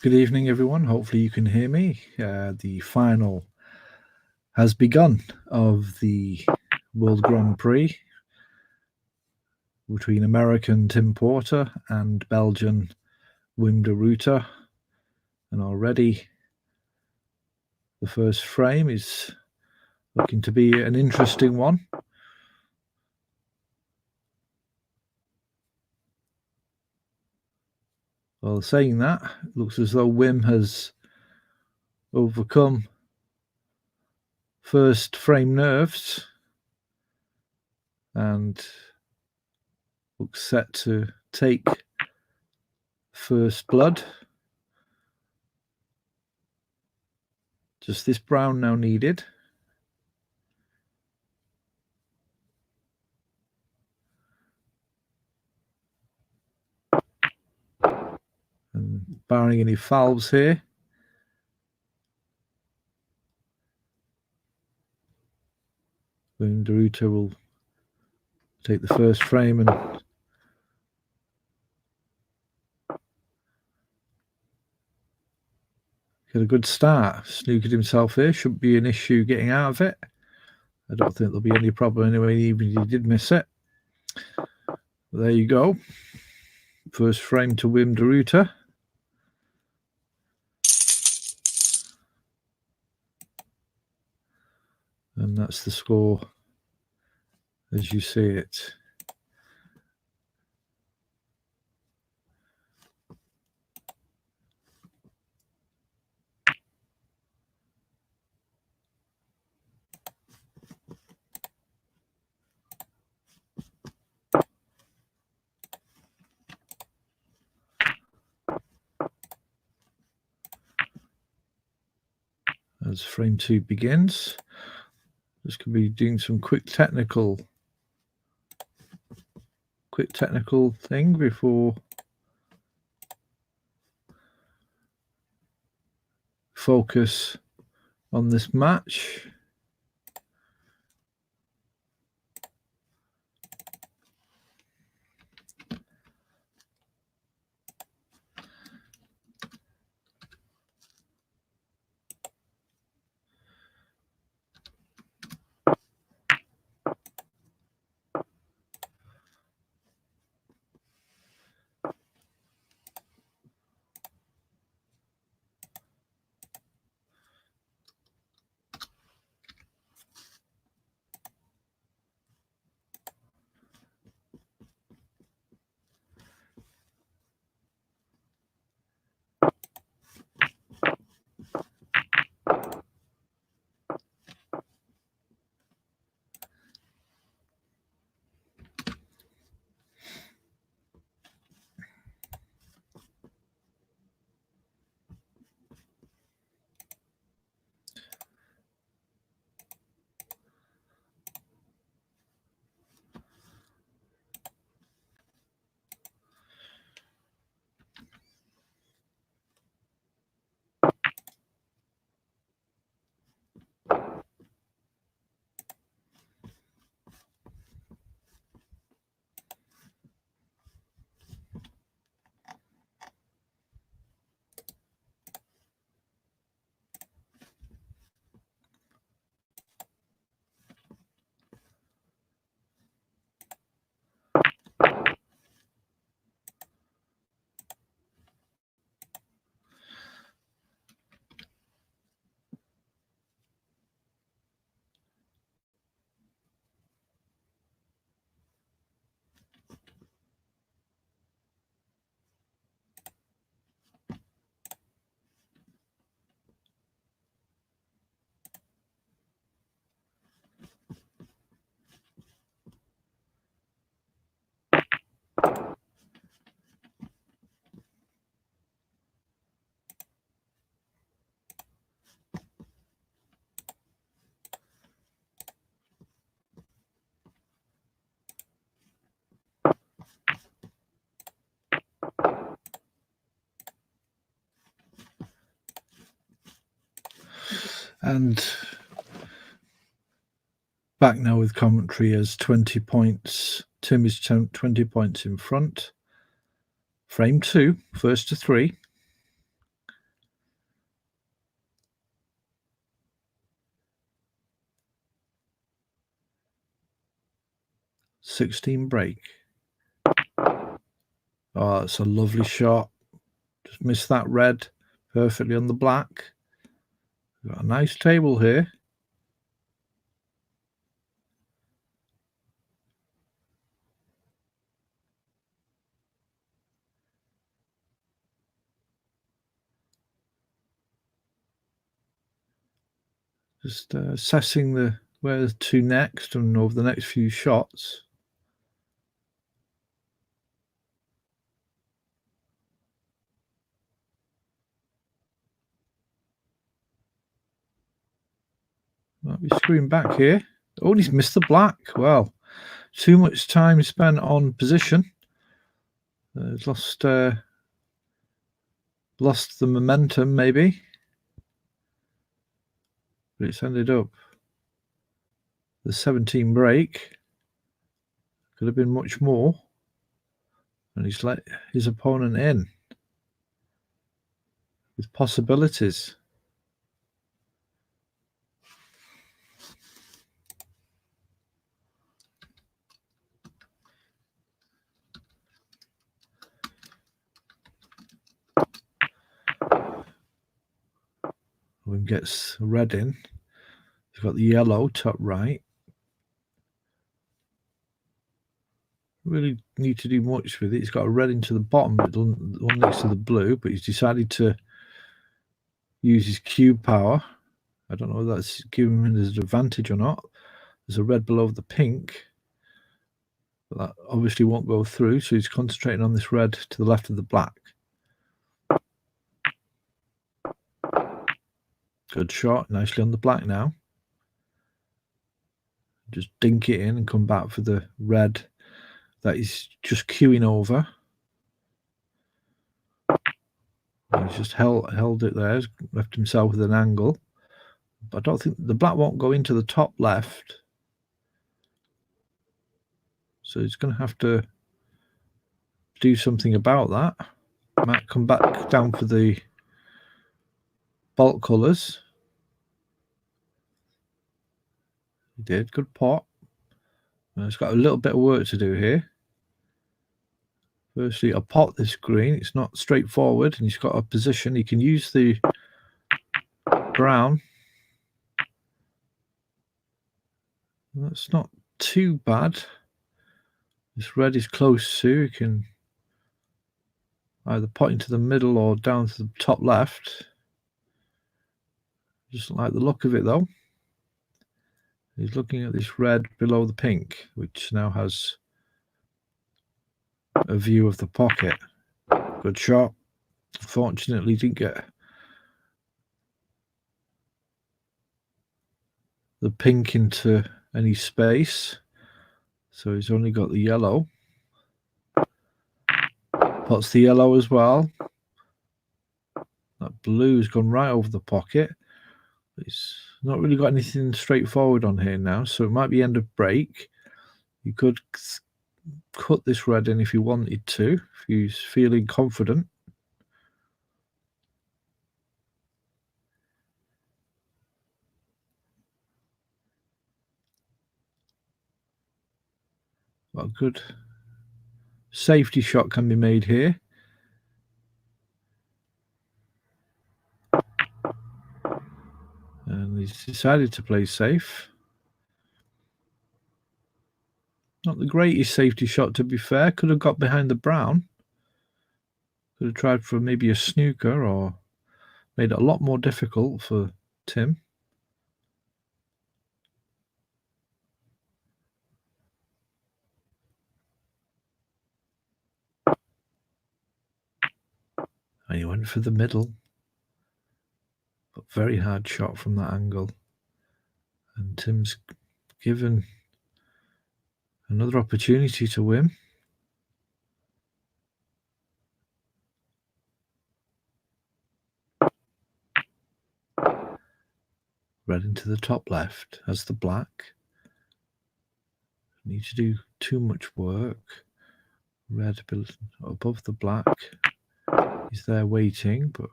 Good evening, everyone. Hopefully you can hear me. The final has begun of the World Grand Prix between American Tim Porter and Belgian Wim de Ruyter. And already the first frame is looking to be an interesting one. Well, saying that, it looks as though Wim has overcome first frame nerves and looks set to take first blood. Just this brown now needed. And barring any fouls here, Wim de Ruyter will take the first frame and get a good start. Snookered himself here. Shouldn't be an issue getting out of it. I don't think there'll be any problem anyway, even if he did miss it. But there you go. First frame to Wim de Ruyter. And that's the score as you see it. As frame 2 begins, just going to be doing some quick technical thing before focus on this match. And back now with commentary as 20 points. Tim is 20 points in front. Frame 2, first to 3. 16 break. Oh, that's a lovely shot. Just missed that red perfectly on the black. Got a nice table here. Just assessing where to next and over the next few shots. Might be screwing back here. Oh, he's missed the black. Well, too much time spent on position. Lost the momentum, maybe. But it's ended up the 17 break. Could have been much more. And he's let his opponent in with possibilities. When gets red in, he's got the yellow top right. Really need to do much with it. He's got a red into the bottom, the one next to the blue, but he's decided to use his cube power. I don't know whether that's giving him an advantage or not. There's a red below the pink, but that obviously won't go through, so he's concentrating on this red to the left of the black. Good shot, nicely on the black now. Just dink it in and come back for the red that he's just queuing over. He's just held it there, left himself with an angle. But I don't think the black won't go into the top left. So he's going to have to do something about that. Might come back down for the bulk colours. He did, good pot. He's got a little bit of work to do here. Firstly, I'll pot this green. It's not straightforward, and he's got a position. He can use the brown. That's not too bad. This red is close to. He can either pot into the middle or down to the top left. Just like the look of it, though. He's looking at this red below the pink, which now has a view of the pocket. Good shot. Fortunately, didn't get the pink into any space, so he's only got the yellow. Pots the yellow as well. That blue's gone right over the pocket. It's not really got anything straightforward on here now, so it might be end of break. You could cut this red in if you wanted to, if he's feeling confident. Well, a good safety shot can be made here. And he's decided to play safe. Not the greatest safety shot, to be fair. Could have got behind the brown. Could have tried for maybe a snooker or made it a lot more difficult for Tim. And he went for the middle. But very hard shot from that angle. And Tim's given another opportunity to win. Red into the top left as the black. Need to do too much work. Red above the black. He's there waiting, but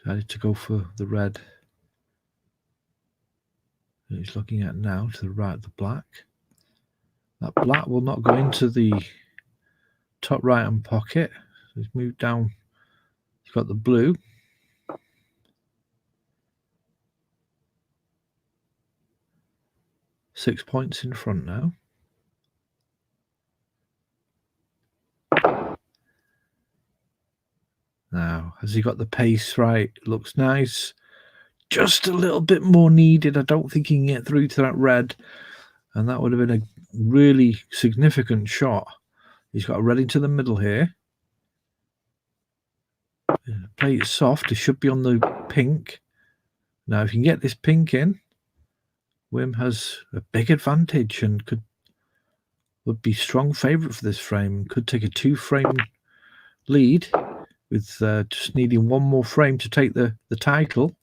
decided to go for the red He's looking at now to the right of the black. That black will not go into the top right hand pocket. He's moved down. He's got the blue. Six points in front now. Now, has he got the pace right? Looks nice. Just a little bit more needed. I don't think he can get through to that red. And that would have been a really significant shot. He's got a red into the middle here. Play it soft. It should be on the pink. Now, if you can get this pink in, Wim has a big advantage and would be strong favourite for this frame. Could take a 2-frame lead with just needing one more frame to take the title.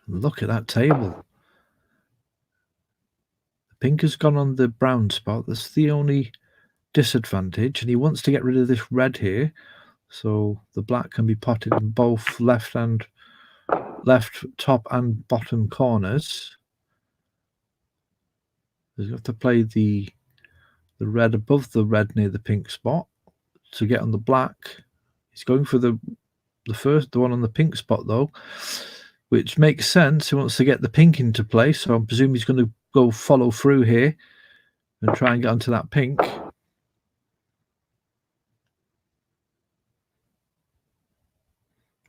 Look at that table. The pink has gone on the brown spot. That's the only disadvantage, and he wants to get rid of this red here, so the black can be potted in both left top and bottom corners. You have to play the red above the red near the pink spot to get on the black. He's going for the one on the pink spot though, which makes sense. He wants to get the pink into play, so I presume he's going to go follow through here and try and get onto that pink.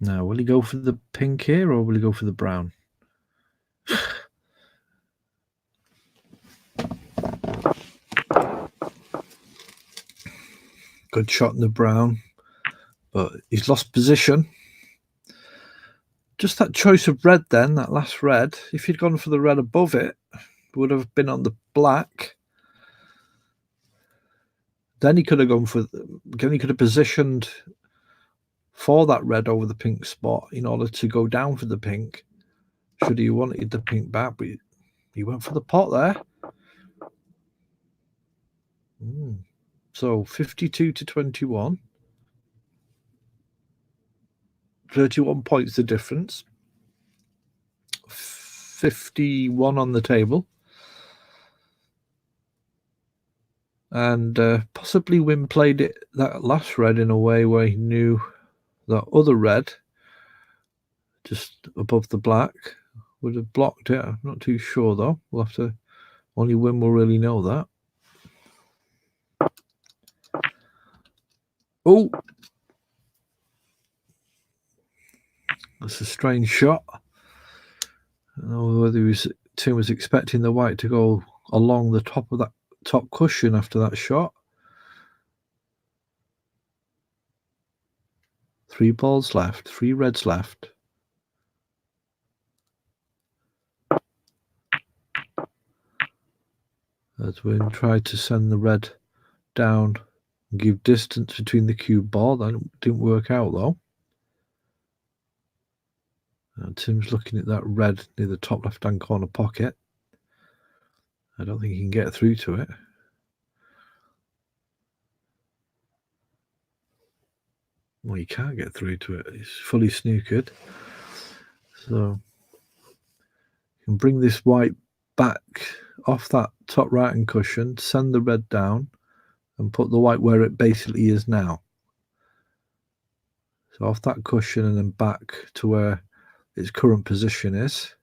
Now, will he go for the pink here or will he go for the brown? Good shot in the brown, but he's lost position. Just that choice of red then, that last red, if he'd gone for the red above it, would have been on the black. Then he could have gone for, again, he could have positioned for that red over the pink spot in order to go down for the pink, should he wanted the pink back, but he went for the pot there. So 52 to 21. 31 points the difference. 51 on the table. And possibly Wim played it, that last red, in a way where he knew that other red just above the black would have blocked it. I'm not too sure though. We'll have to, only Wim will really know that. Oh, that's a strange shot. I don't know whether Tim was expecting the white to go along the top of that top cushion after that shot. 3 balls left, 3 reds left. As Wim tried to send the red down and give distance between the cue ball. That didn't work out though. Tim's looking at that red near the top left-hand corner pocket. I don't think he can get through to it. Well, he can't get through to it. It's fully snookered. So you can bring this white back off that top right-hand cushion, send the red down, and put the white where it basically is now. So off that cushion and then back to where its current position is.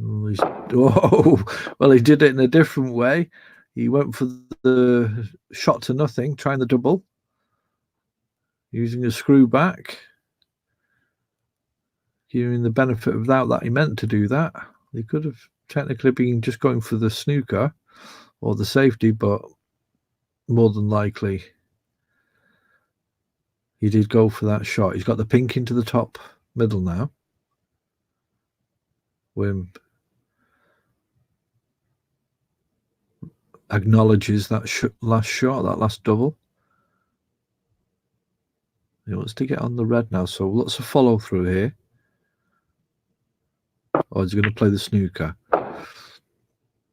Oh, well, he did it in a different way. He went for the shot to nothing, trying the double, using a screw back, giving the benefit of doubt that he meant to do that. He could have technically been just going for the snooker or the safety, but more than likely he did go for that shot. He's got the pink into the top middle now. Wim acknowledges that last shot, that last double. He wants to get on the red now, so lots of follow through here. Or is he going to play the snooker?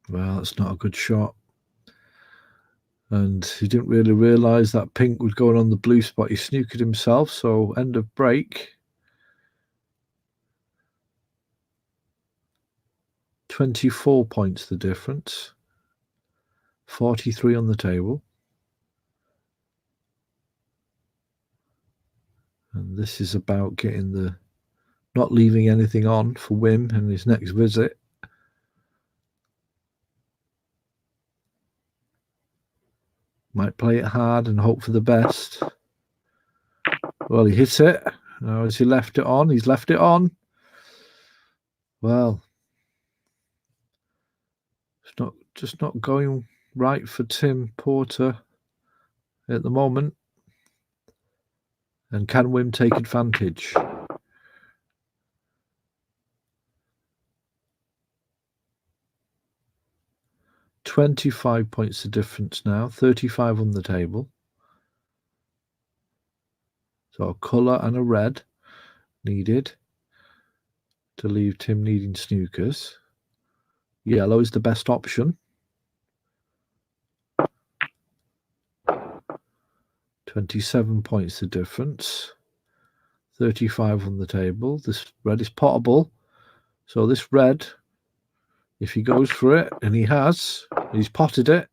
Well, that's not a good shot. And he didn't really realise that pink was going on the blue spot. He snookered himself, so end of break. 24 points the difference. 43 on the table. And this is about getting the, not leaving anything on for Wim in his next visit. Might play it hard and hope for the best. Well, he hit it. Now, has he left it on? He's left it on. Well, it's just not going right for Tim Porter at the moment. And can Wim take advantage? $25 points the difference now. 35 on the table. So a colour and a red needed to leave Tim needing snookers. Yellow is the best option. 27 points the difference. 35 on the table. This red is potable. So this red, if he goes for it, and he has, he's potted it.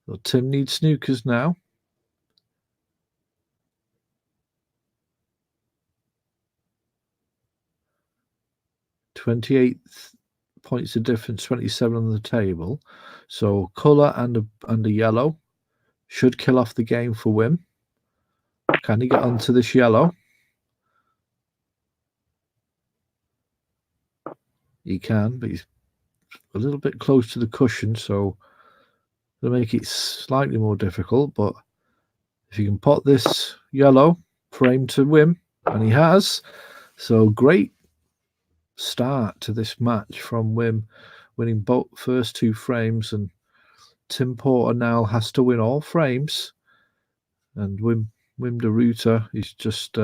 So Tim needs snookers now. $28 points the difference, 27 on the table. So colour and a yellow should kill off the game for Wim. Can he get onto this yellow? He can, but he's a little bit close to the cushion, so it'll make it slightly more difficult. But if you can pot this yellow frame to Wim, and he has, so great start to this match from Wim, winning both first two frames, and Tim Porter now has to win all frames, and Wim de Ruyter is just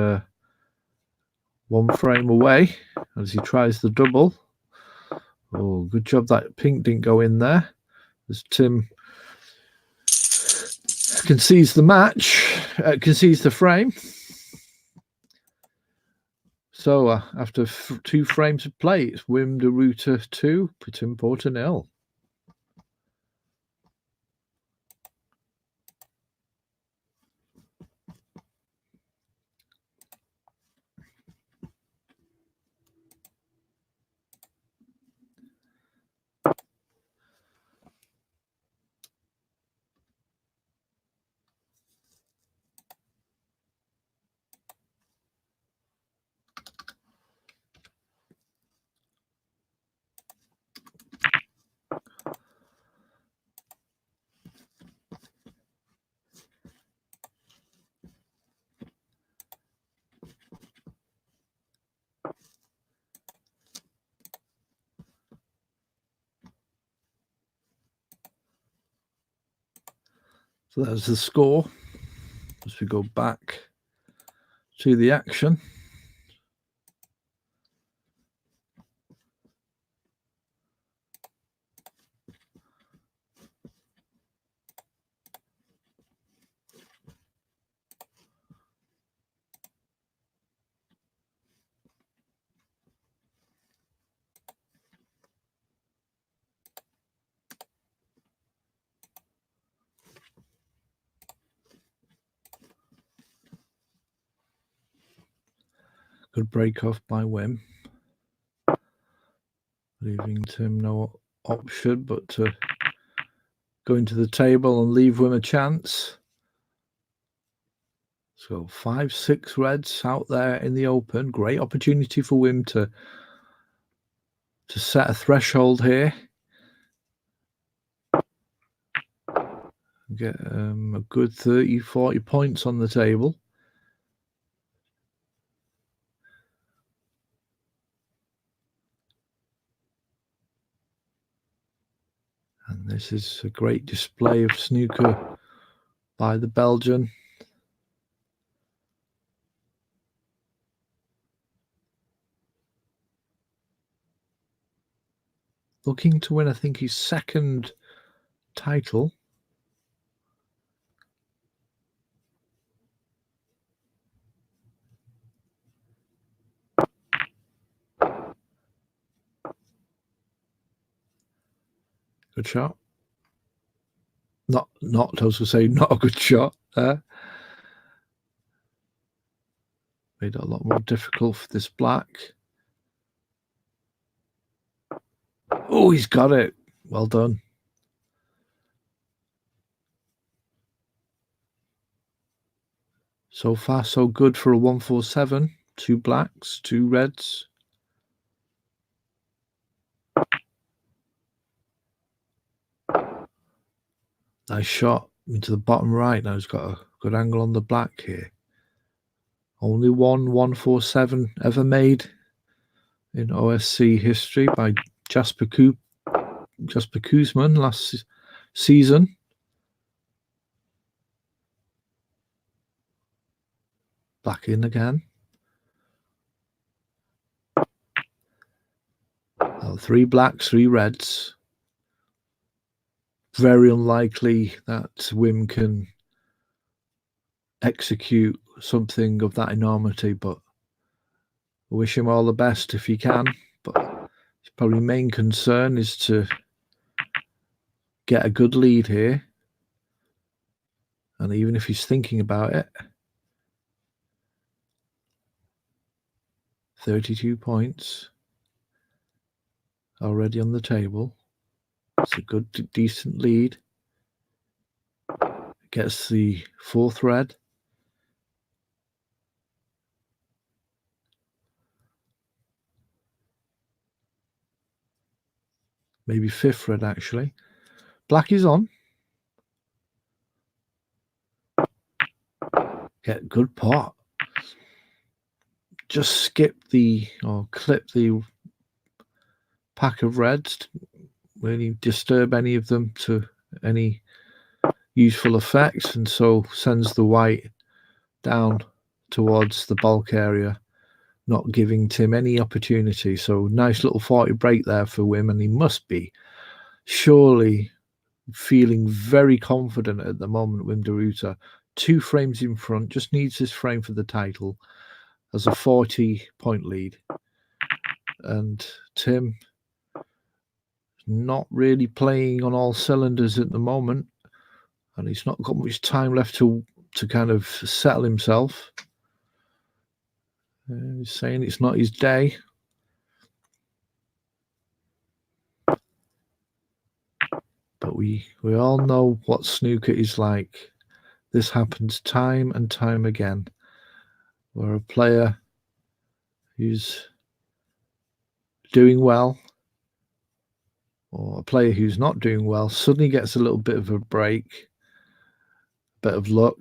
one frame away as he tries the double. Oh, good job that pink didn't go in there, as Tim concedes the match, concedes the frame. So after two frames of play, it's Wim de Ruyter 2, Tim Porter 0. So that's the score as we go back to the action. Good break off by Wim, leaving Tim no option but to go into the table and leave Wim a chance. So 5-6 reds out there in the open. Great opportunity for Wim to set a threshold here. Get a good 30-40 points on the table. And this is a great display of snooker by the Belgian. Looking to win, I think, his second title Good shot. Not, I was going to say, not a good shot there. Made it a lot more difficult for this black. Oh, he's got it. Well done. So far, so good for a 147. 2 blacks, 2 reds. Nice shot into the bottom right. Now he's got a good angle on the black here. Only one 147 ever made in OSC history by Jasper Koosman last season. Back in again. 3 blacks, 3 reds. Very unlikely that Wim can execute something of that enormity, but I wish him all the best if he can. But his probably main concern is to get a good lead here. And even if he's thinking about it, 32 points already on the table. It's a good, decent lead. Gets the 4th red. Maybe 5th red, actually. Black is on. Get good pot. Just skip or clip the pack of reds. Really disturb any of them to any useful effects, and so sends the white down towards the bulk area, not giving Tim any opportunity. So nice little 40 break there for Wim, and he must be surely feeling very confident at the moment. Wim de Ruiter, 2 frames in front, just needs this frame for the title, as a 40-point lead. And Tim not really playing on all cylinders at the moment, and he's not got much time left to kind of settle himself. He's saying it's not his day. But we all know what snooker is like. This happens time and time again, where a player who's doing well, or a player who's not doing well, suddenly gets a little bit of a break, a bit of luck,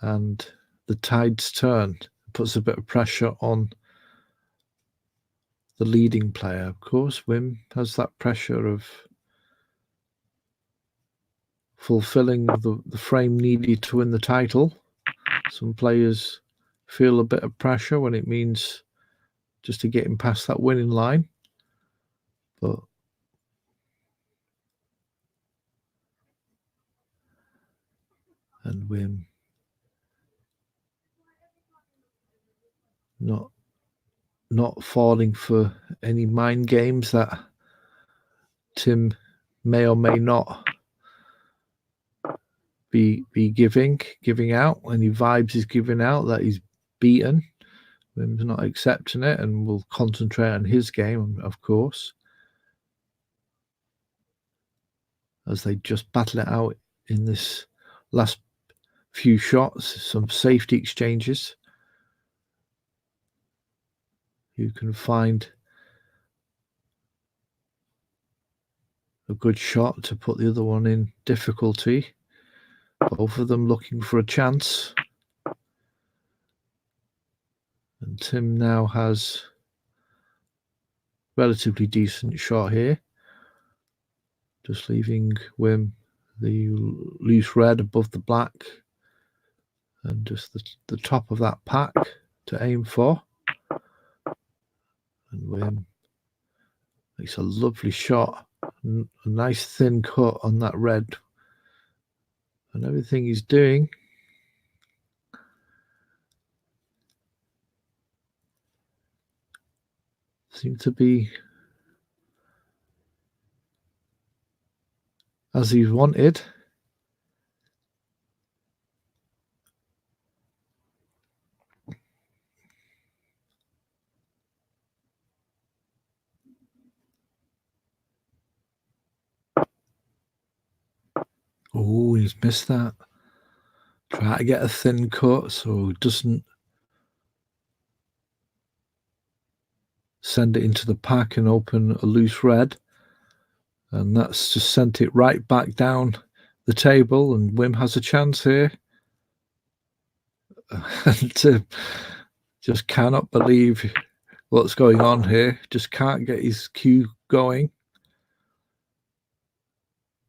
and the tides turn. It puts a bit of pressure on the leading player. Of course, Wim has that pressure of fulfilling the frame needed to win the title. Some players feel a bit of pressure when it means just to get him past that winning line. But and Wim not falling for any mind games that Tim may or may not be giving out, any vibes he's giving out that he's beaten. Wim's not accepting it and will concentrate on his game, of course, as they just battle it out in this last few shots. Some safety exchanges. You can find a good shot to put the other one in difficulty. Both of them looking for a chance. And Tim now has relatively decent shot here. Just leaving Wim the loose red above the black. And just the top of that pack to aim for. And Wim makes a lovely shot. A nice thin cut on that red. And everything he's doing seems to be as he wanted. Oh, he's missed that. Try to get a thin cut so it doesn't send it into the pack and open a loose red. And that's just sent it right back down the table, and Wim has a chance here. And just cannot believe what's going on here. Just can't get his cue going.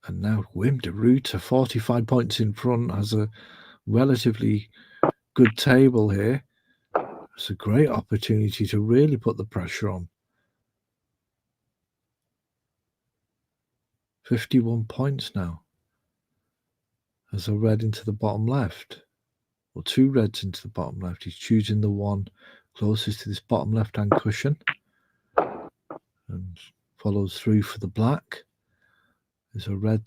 And now Wim de Ruyter, 45 points in front, has a relatively good table here. It's a great opportunity to really put the pressure on. 51 points now. As a red into the bottom left. Or two reds into the bottom left. He's choosing the one closest to this bottom left-hand cushion. And follows through for the black. There's a red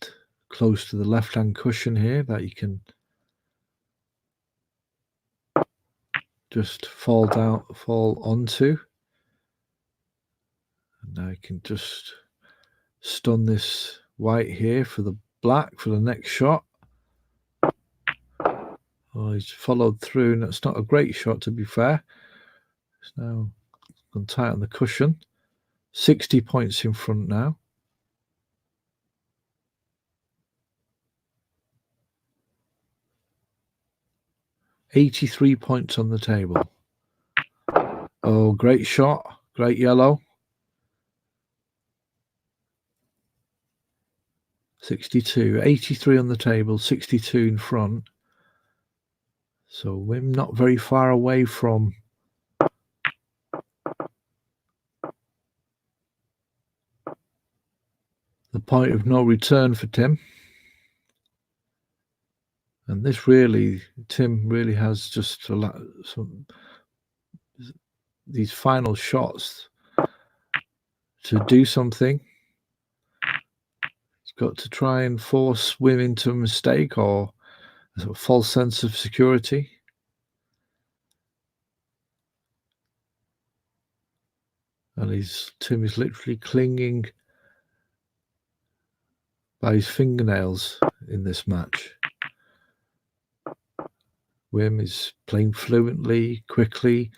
close to the left-hand cushion here that you can just fall onto. And now you can just stun this white here for the black for the next shot. Oh, he's followed through, and it's not a great shot, to be fair. It's now gone tight on the cushion. 60 points in front now. $83 points on the table. Oh, great shot. Great yellow. 62. 83 on the table, 62 in front. So Wim not very far away from the point of no return for Tim. And this really, Tim really has just these final shots to do something. He's got to try and force Wim into a mistake or a false sense of security. And Tim is literally clinging by his fingernails in this match. Wim is playing fluently, quickly,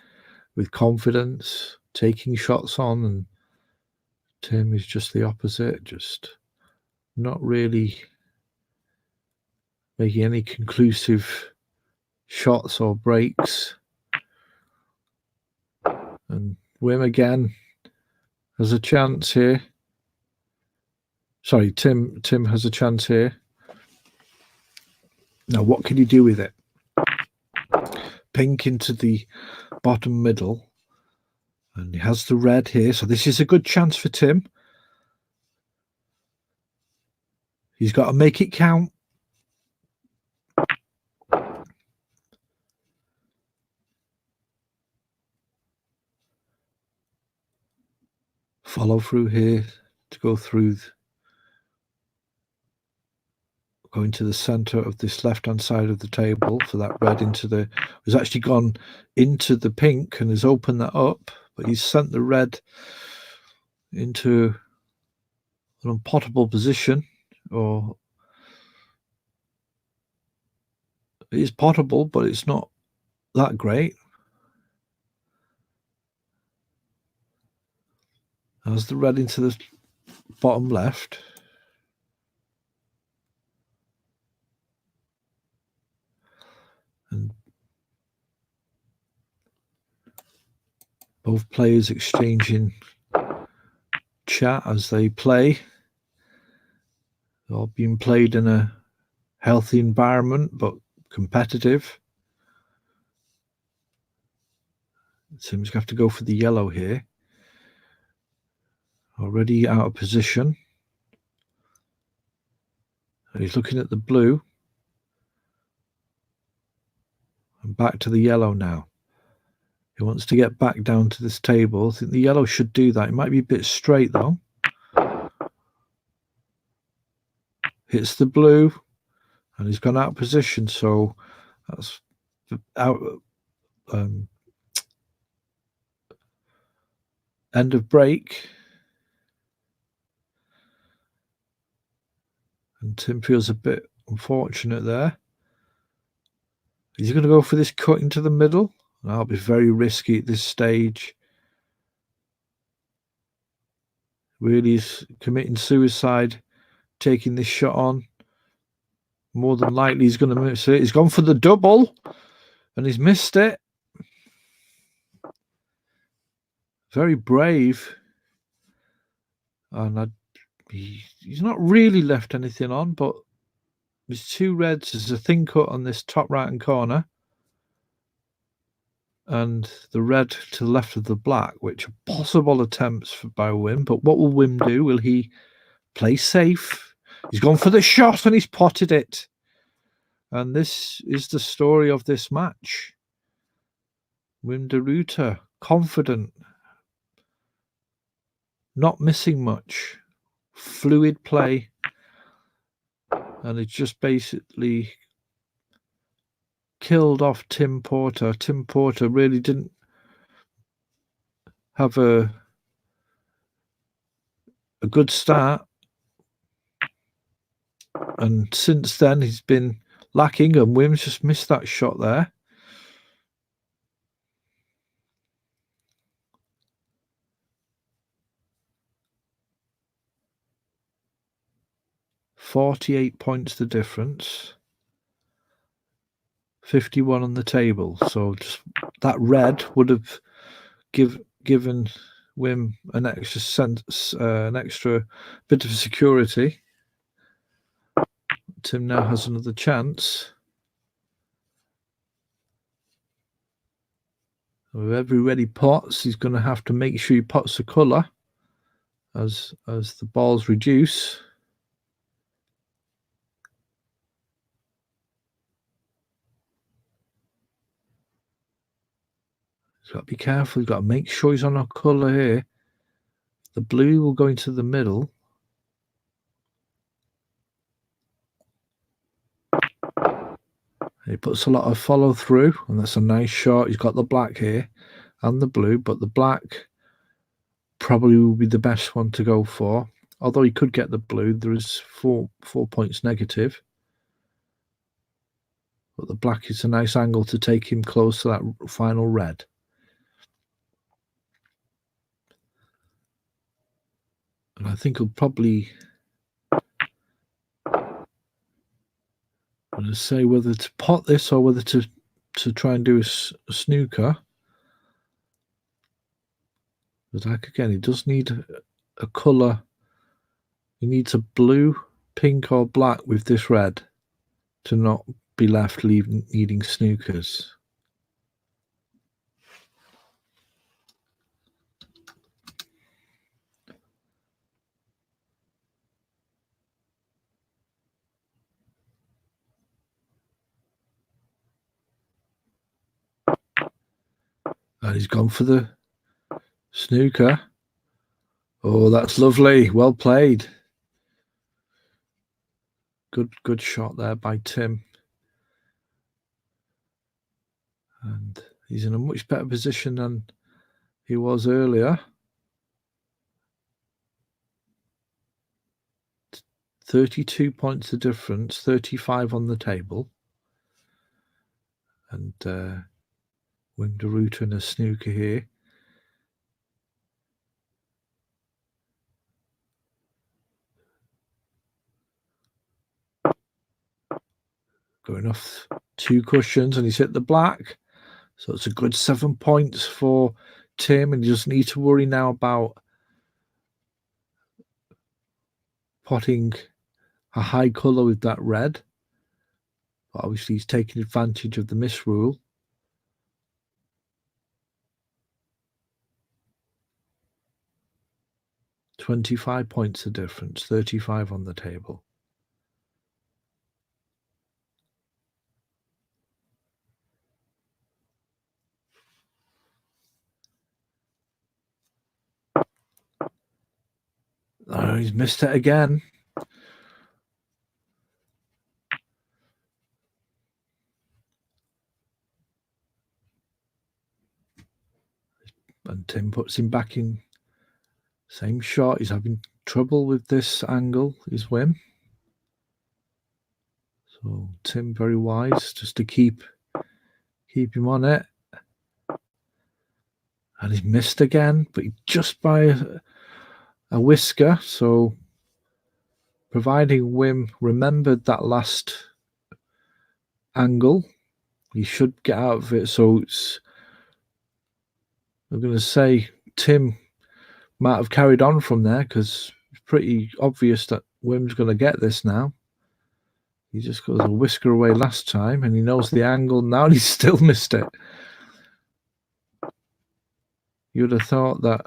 with confidence, taking shots on, and Tim is just the opposite, just not really making any conclusive shots or breaks. And Wim again has a chance here. Sorry, Tim has a chance here. Now, what can he do with it? Pink into the bottom middle. And he has the red here. So this is a good chance for Tim. He's got to make it count. Follow through here to go through, going to the center of this left-hand side of the table for that red into the, has actually gone into the pink and has opened that up, but he's sent the red into an unpottable position, or it is pottable, but it's not that great. As the red into the bottom left. And both players exchanging chat as they play. They're all being played in a healthy environment, but competitive. Tim's going to have to go for the yellow here. Already out of position. And he's looking at the blue. And back to the yellow now. He wants to get back down to this table. I think the yellow should do that. It might be a bit straight though. hits the blue, and he's gone out of position. So that's out. End of break. And Tim feels a bit unfortunate there. Is he going to go for this cut into the middle? That'll be very risky at this stage. Really is committing suicide, taking this shot on. More than likely he's going to miss it. He's gone for the double, and he's missed it. Very brave. And he's not really left anything on, but his two reds. There's a thin cut on this top right-hand corner. And the red to the left of the black, which are possible attempts by Wim. But what will Wim do? Will he play safe? He's gone for the shot and he's potted it. And this is the story of this match. Wim de Ruyter, confident, not missing much, fluid play. And it's just basically killed off Tim Porter. Tim Porter really didn't have a good start. And since then, he's been lacking, and Wim's just missed that shot there. $48 points the difference. 51 on the table. So just that red would have given Wim an extra bit of security. Tim now has another chance. With every ready pots, he's going to have to make sure he pots the colour as the balls reduce. He's got to be careful. He's got to make sure he's on a colour here. The blue will go into the middle. He puts a lot of follow through, and that's a nice shot. He's got the black here and the blue, but the black probably will be the best one to go for. Although he could get the blue, there is 4 points negative. But the black is a nice angle to take him close to that final red. And I think he'll probably... I'm going to say whether to pot this or whether to try and do a snooker. But like again, he does need a colour. He needs a blue, pink or black with this red to not be left needing snookers. And he's gone for the snooker. Oh, that's lovely. Well played. Good shot there by Tim. And he's in a much better position than he was earlier. 32 points the difference, 35 on the table. And Wim de Ruyter and a snooker here. Going off 2 cushions, and he's hit the black. So it's a good 7 points for Tim, and he doesn't need to worry now about potting a high colour with that red. But obviously he's taking advantage of the misrule. $25 points the difference, 35 on the table. Oh, he's missed it again. And Tim puts him back in. Same shot. He's having trouble with this angle, is Wim. So Tim very wise just to keep him on it. And he's missed again, but just by a whisker. So providing Wim remembered that last angle, he should get out of it. So I'm going to say Tim might have carried on from there, because it's pretty obvious that Wim's going to get this now. He just goes a whisker away last time, and he knows the angle now, and he's still missed it. You would have thought that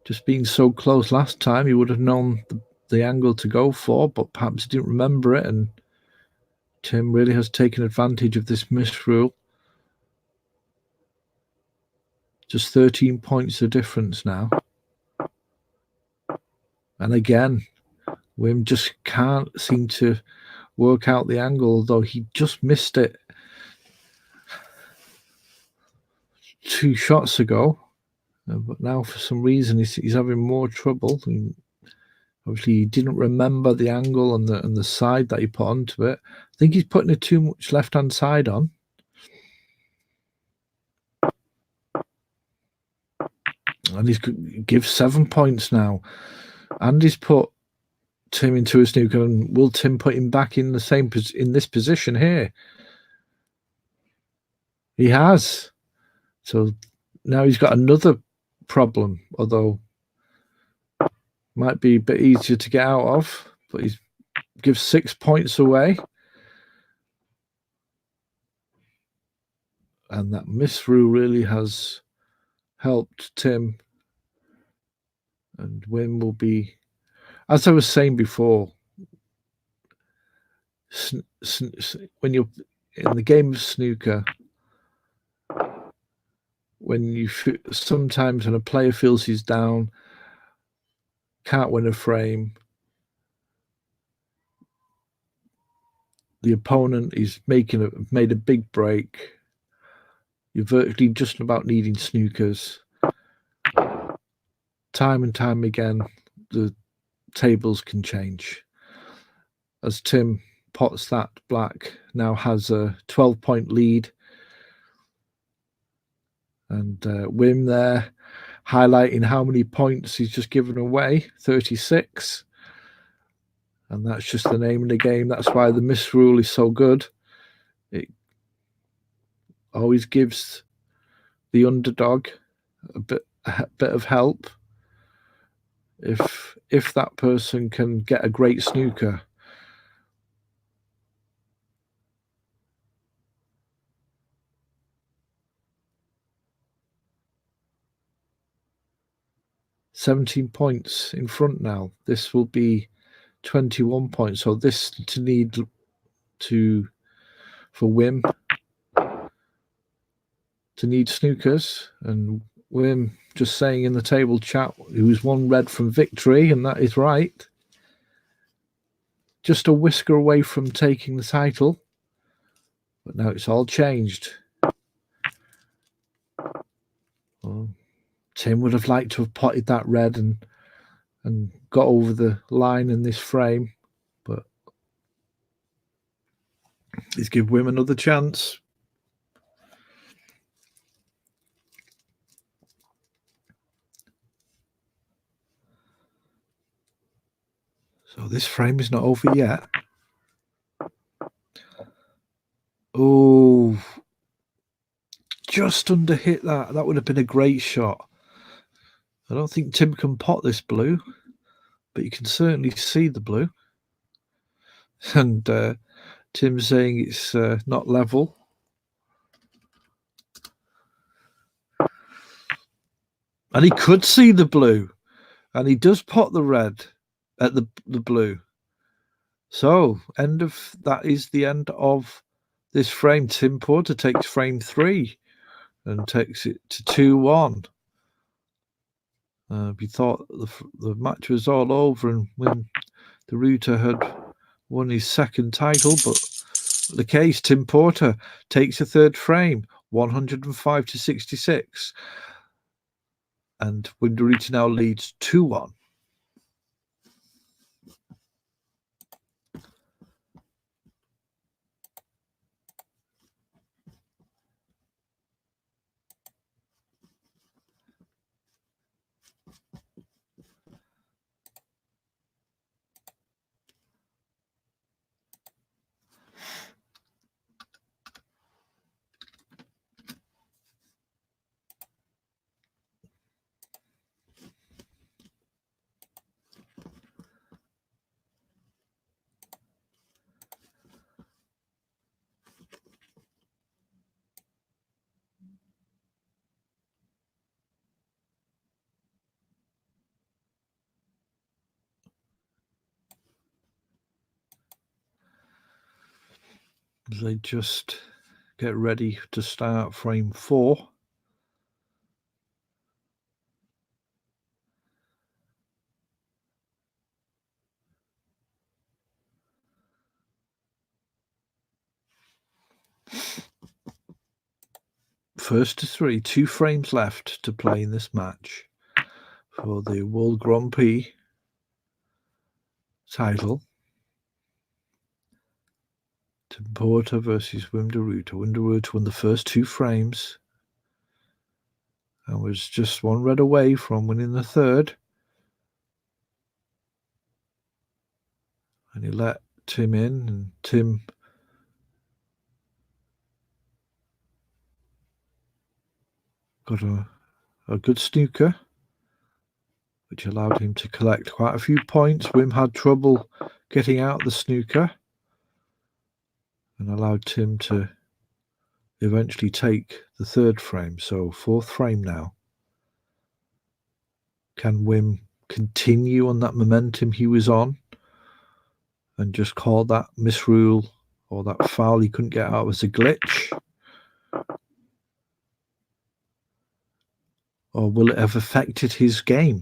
just being so close last time, he would have known the angle to go for, but perhaps he didn't remember it, and Tim really has taken advantage of this misrule. Just 13 points of difference now. And again, Wim just can't seem to work out the angle, although he just missed it 2 shots ago. But now for some reason he's having more trouble. And obviously he didn't remember the angle and the side that he put onto it. I think he's putting it too much left-hand side on. And he's gives 7 points now. And he's put Tim into a snooker. And will Tim put him back in the same in this position here? He has. So now he's got another problem, although might be a bit easier to get out of. But he gives 6 points away. And that misrule really has helped Tim. And Wim will be, as I was saying before, when you're in the game of snooker, when sometimes when a player feels he's down, can't win a frame, the opponent is made a big break, you're virtually just about needing snookers. Time and time again, the tables can change. As Tim pots that black, now has a 12-point lead. And Wim there highlighting how many points he's just given away, 36. And that's just the name of the game. That's why the misrule is so good. It always gives the underdog a bit of help. If that person can get a great snooker. $17 points in front now. This will be 21 points. So this for Wim to need snookers, and Wim just saying in the table chat he was 1 red from victory, and that is right. Just a whisker away from taking the title, but now it's all changed. Well, Tim would have liked to have potted that red and got over the line in this frame, but let's give Wim another chance. So this frame is not over yet. Oh, just under hit that. That would have been a great shot. I don't think Tim can pot this blue, but you can certainly see the blue. And Tim's saying it's not level. And he could see the blue. And he does pot the red at the blue. So that is the end of this frame. Tim Porter takes frame 3 and takes it to 2-1. We thought the match was all over, and when the Rooter had won his second title, but the case, Tim Porter takes a third frame, 105 to 66. And Windarita now leads 2-1. They just get ready to start frame 4. First to 3, 2 frames left to play in this match for the World Grand Prix title. Tim Porter versus Wim Deruta. Wim Deruta won the first 2 frames and was just 1 red away from winning the third. And he let Tim in, and Tim got a good snooker, which allowed him to collect quite a few points. Wim had trouble getting out the snooker and allowed Tim to eventually take the third frame. So 4th frame now. Can Wim continue on that momentum he was on and just call that misrule or that foul he couldn't get out as a glitch? Or will it have affected his game?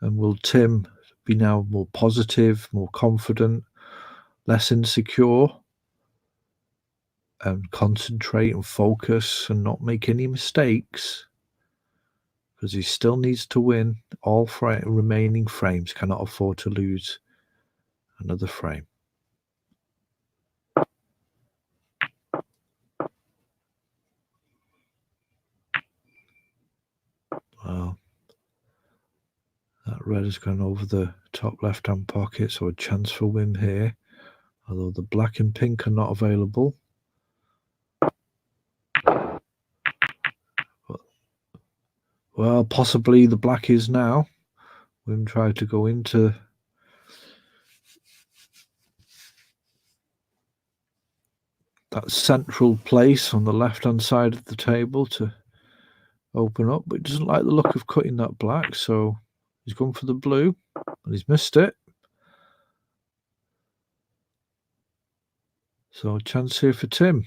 And will Tim be now more positive, more confident, less insecure, and concentrate and focus and not make any mistakes? Because he still needs to win all remaining frames, cannot afford to lose another frame. Well, that red has gone over the top left-hand pocket, so a chance for Wim here. Although the black and pink are not available. Well, possibly the black is now. Wim tried to go into that central place on the left-hand side of the table to open up, but he doesn't like the look of cutting that black, so he's gone for the blue, and he's missed it. So a chance here for Tim.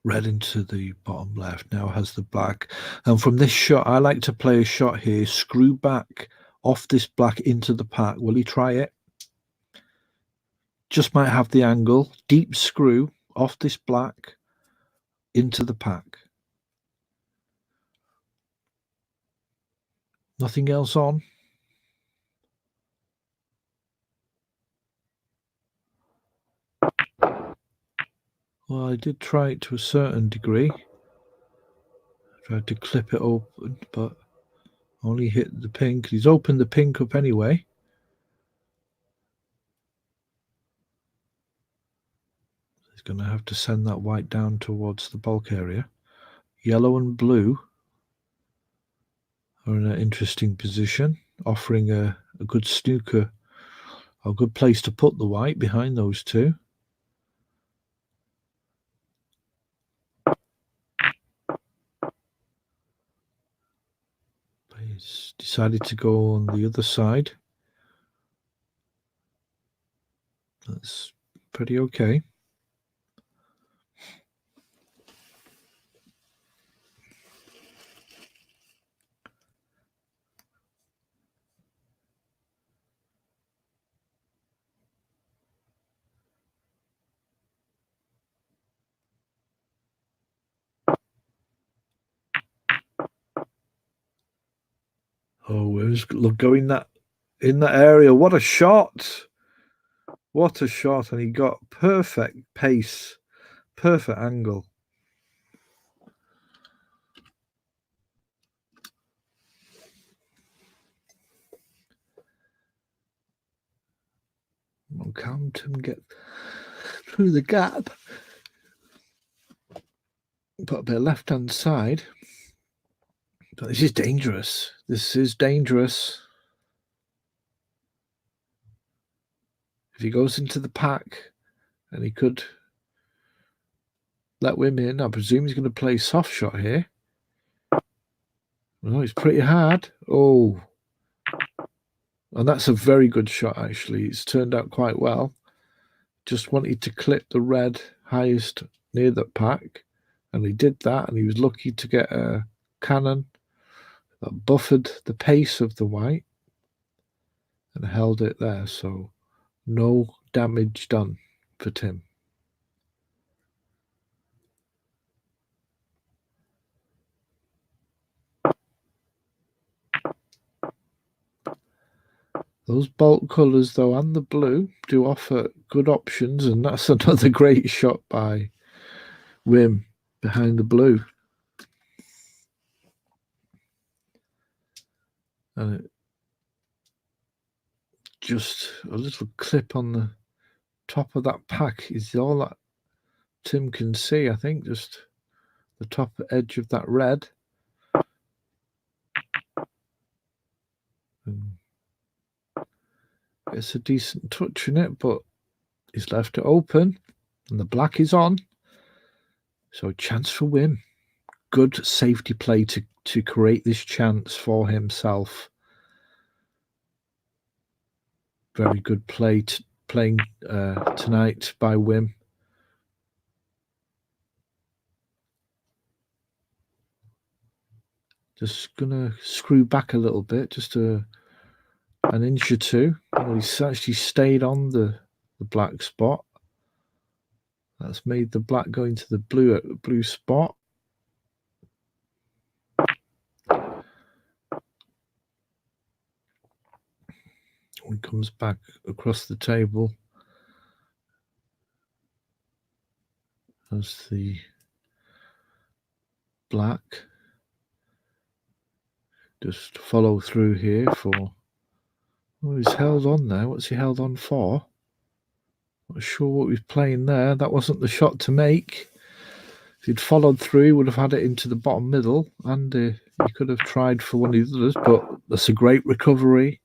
Red into the bottom left, now has the black. And from this shot, I like to play a shot here, screw back off this black into the pack. Will he try it? Just might have the angle. Deep screw off this black into the pack. Nothing else on. Well, I did try it to a certain degree. I tried to clip it open, but only hit the pink. He's opened the pink up anyway. He's going to have to send that white down towards the bulk area. Yellow and blue are in an interesting position, offering a good snooker, a good place to put the white behind those two. He's decided to go on the other side. That's pretty okay. Oh, Wim's going that in that area. What a shot! What a shot! And he got perfect pace, perfect angle. Well, can't him get through the gap? Put a bit of left-hand side. But this is dangerous. This is dangerous. If he goes into the pack, and he could let Wim in, I presume he's going to play soft shot here. Oh, it's pretty hard. Oh. And that's a very good shot, actually. It's turned out quite well. Just wanted to clip the red highest near the pack, and he did that, and he was lucky to get a cannon that buffered the pace of the white and held it there. So no damage done for Tim. Those bolt colours, though, and the blue do offer good options, and that's another great shot by Wim behind the blue. And it, just a little clip on the top of that pack is all that Tim can see, I think, just the top edge of that red. And it's a decent touch in it, but he's left it open, and the black is on. So chance for Wim. Good safety play to create this chance for himself. Very good play playing tonight by Wim. Just gonna screw back a little bit, just an inch or two. Well, he's actually stayed on the black spot. That's made the black go into the blue spot. When comes back across the table as the black. Just follow through here for. Oh, he's held on there. What's he held on for? Not sure what he's playing there. That wasn't the shot to make. If he'd followed through, he would have had it into the bottom middle, and he could have tried for one of the others, but that's a great recovery.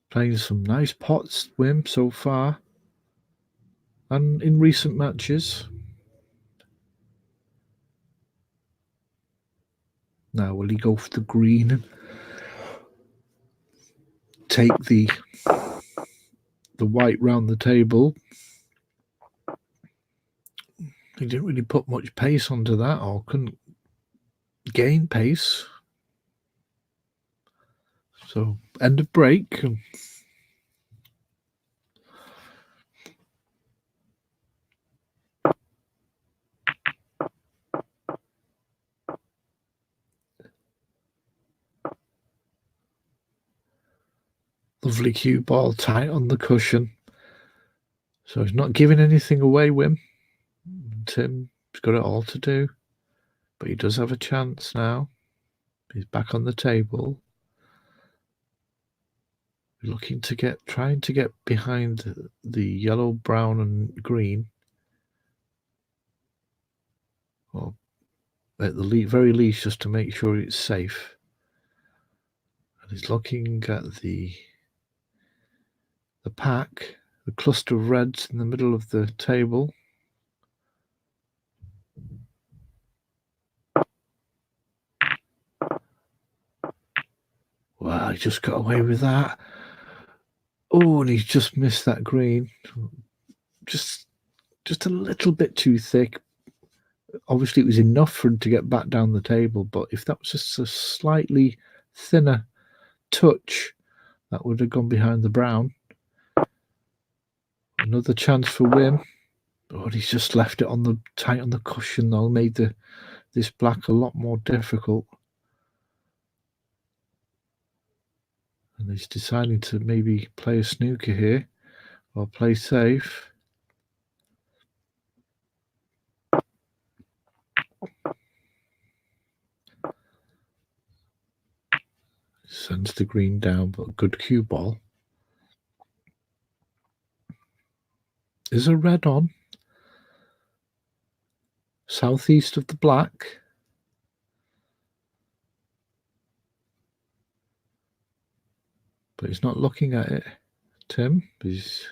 Playing some nice pots, Wim, so far, and in recent matches. Now, will he go for the green and take the white round the table? He didn't really put much pace onto that, or couldn't gain pace. So, end of break. Lovely cue ball tight on the cushion. So he's not giving anything away, Wim. Tim's got it all to do. But he does have a chance now. He's back on the table. Looking to trying to get behind the yellow, brown, and green. Well, at the very least, just to make sure it's safe. And he's looking at the pack, the cluster of reds in the middle of the table. Well, he just got away with that. Oh, and he's just missed that green. Just a little bit too thick. Obviously, it was enough for him to get back down the table, but if that was just a slightly thinner touch, that would have gone behind the brown. Another chance for Wim. Oh, he's just left it tight on the cushion, though. Made the this black a lot more difficult. And he's deciding to maybe play a snooker here or play safe. Sends the green down, but good cue ball. Is a red on? Southeast of the black. But he's not looking at it, Tim. He's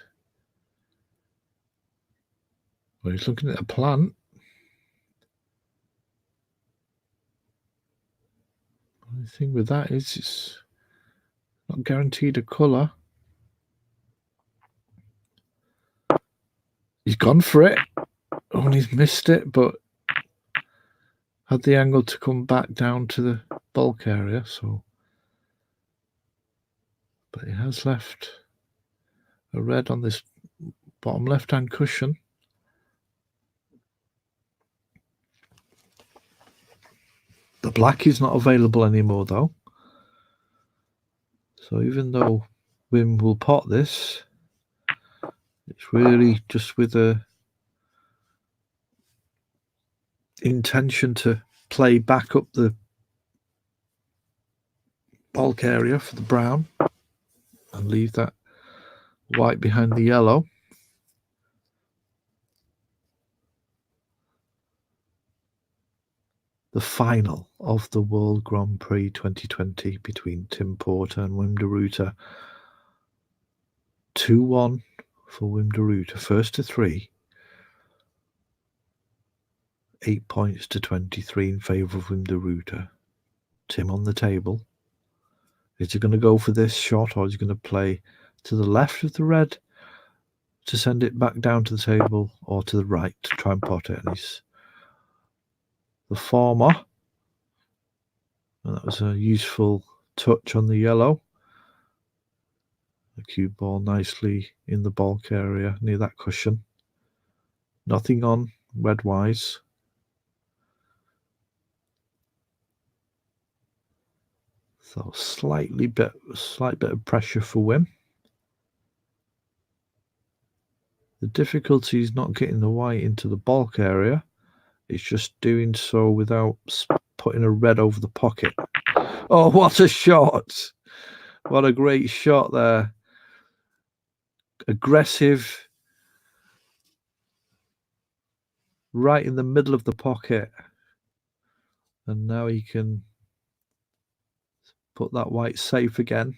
looking at a plant. The thing with that is it's not guaranteed a colour. He's gone for it. Oh, and he's missed it, but had the angle to come back down to the bulk area, so. But he has left a red on this bottom left-hand cushion. The black is not available anymore, though. So even though Wim will pot this, it's really just with a intention to play back up the bulk area for the brown and leave that white behind the yellow. The final of the World Grand Prix 2020 between Tim Porter and Wim de Ruyter. 2-1 for Wim de Ruyter, first to 3. 8 points to 23 in favour of Wim de Ruyter. Tim on the table. Is he going to go for this shot, or is he going to play to the left of the red to send it back down to the table, or to the right to try and pot it? And he's the former. And that was a useful touch on the yellow. The cue ball nicely in the bulk area near that cushion. Nothing on red-wise. So slight bit of pressure for Wim. The difficulty is not getting the white into the bulk area. It's just doing so without putting a red over the pocket. Oh, what a shot! What a great shot there. Aggressive. Right in the middle of the pocket. And now he can put that white safe again.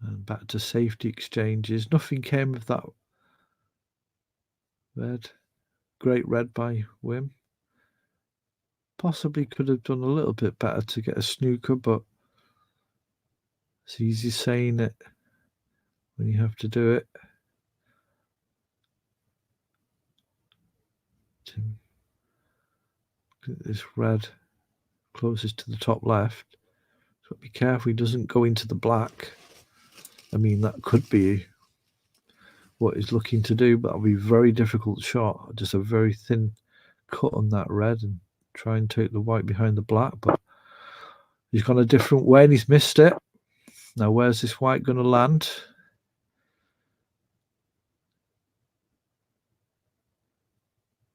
And back to safety exchanges. Nothing came of that red. Great red by Wim. Possibly could have done a little bit better to get a snooker, but it's easy saying it when you have to do it. This red closest to the top left. So be careful he doesn't go into the black. I mean, that could be what he's looking to do, but it'll be a very difficult shot. Just a very thin cut on that red and try and take the white behind the black, but he's gone a different way and he's missed it. Now, where's this white going to land?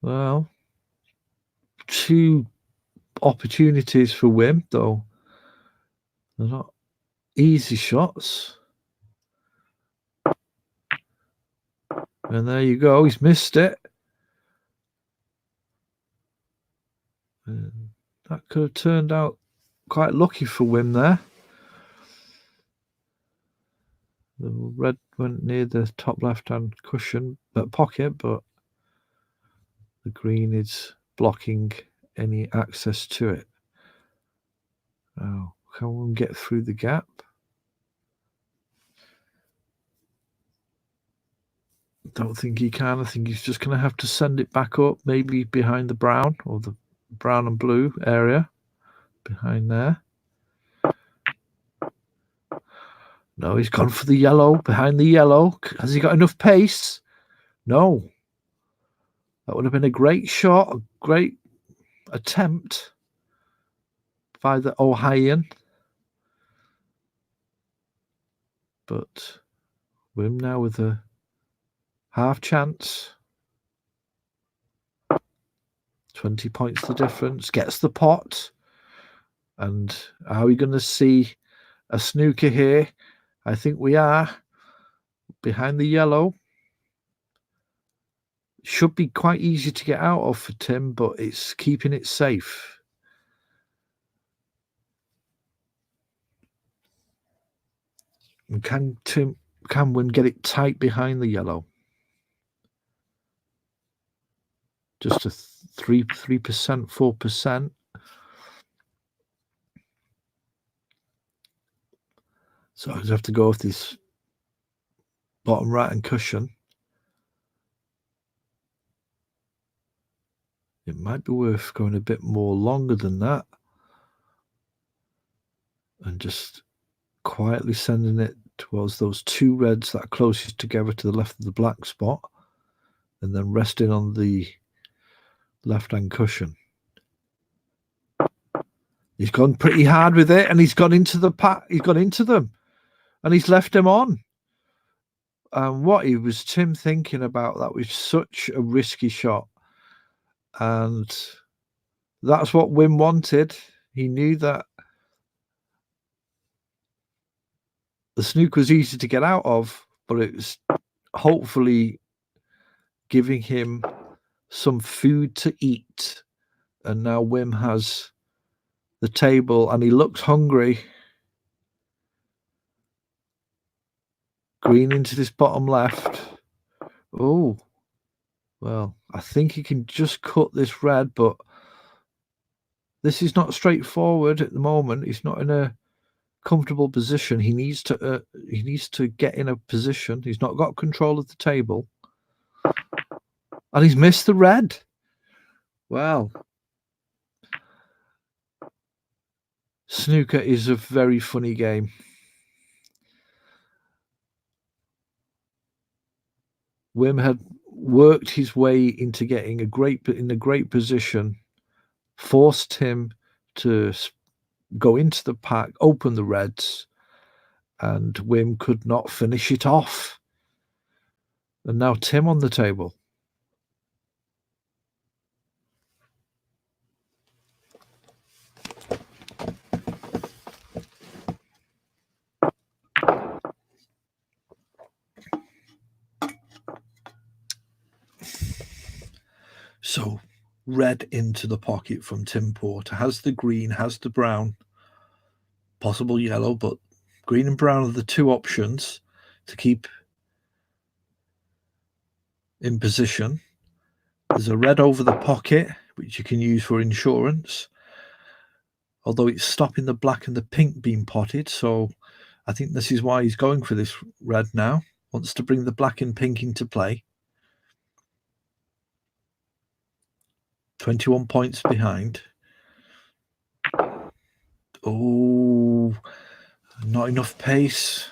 Well, 2 opportunities for Wim, though they're not easy shots. And there you go, he's missed it. And that could have turned out quite lucky for Wim there. The red went near the top left-hand cushion, pocket, but the green is blocking any access to it. Oh, can one get through the gap? Don't think he can. I think he's just going to have to send it back up, maybe behind the brown or the brown and blue area behind there. No, he's gone for the yellow, behind the yellow. Has he got enough pace? No. That would have been a great shot, a great attempt by the Ohioan. But Wim now with a half chance. 20 points the difference. Gets the pot. And are we going to see a snooker here? I think we are. Behind the yellow. Should be quite easy to get out of for Tim, but it's keeping it safe. And can Wim get it tight behind the yellow? Just a 3%, 4%. So I just have to go with this bottom right hand cushion. It might be worth going a bit more longer than that and just quietly sending it towards those two reds that are closest together to the left of the black spot, and then resting on the left-hand cushion. He's gone pretty hard with it, and he's gone into the pack. He's gone into them, and he's left them on. And what was Tim thinking about? That was such a risky shot, and that's what Wim wanted. He knew that the snook was easy to get out of, but it was hopefully giving him some food to eat. And now Wim has the table, and he looks hungry. Green into this bottom left. Oh, well, I think he can just cut this red, but this is not straightforward at the moment. He's not in a comfortable position. He needs to get in a position. He's not got control of the table, and he's missed the red. Well, snooker is a very funny game. Wim had worked his way into getting in a great position, forced him to go into the pack, open the reds, and Wim could not finish it off. And now Tim on the table. So red into the pocket from Tim Porter. Has the green, has the brown, possible yellow, but green and brown are the two options to keep in position. There's a red over the pocket, which you can use for insurance, although it's stopping the black and the pink being potted. So I think this is why he's going for this red now. Wants to bring the black and pink into play. 21 points behind. Oh, not enough pace.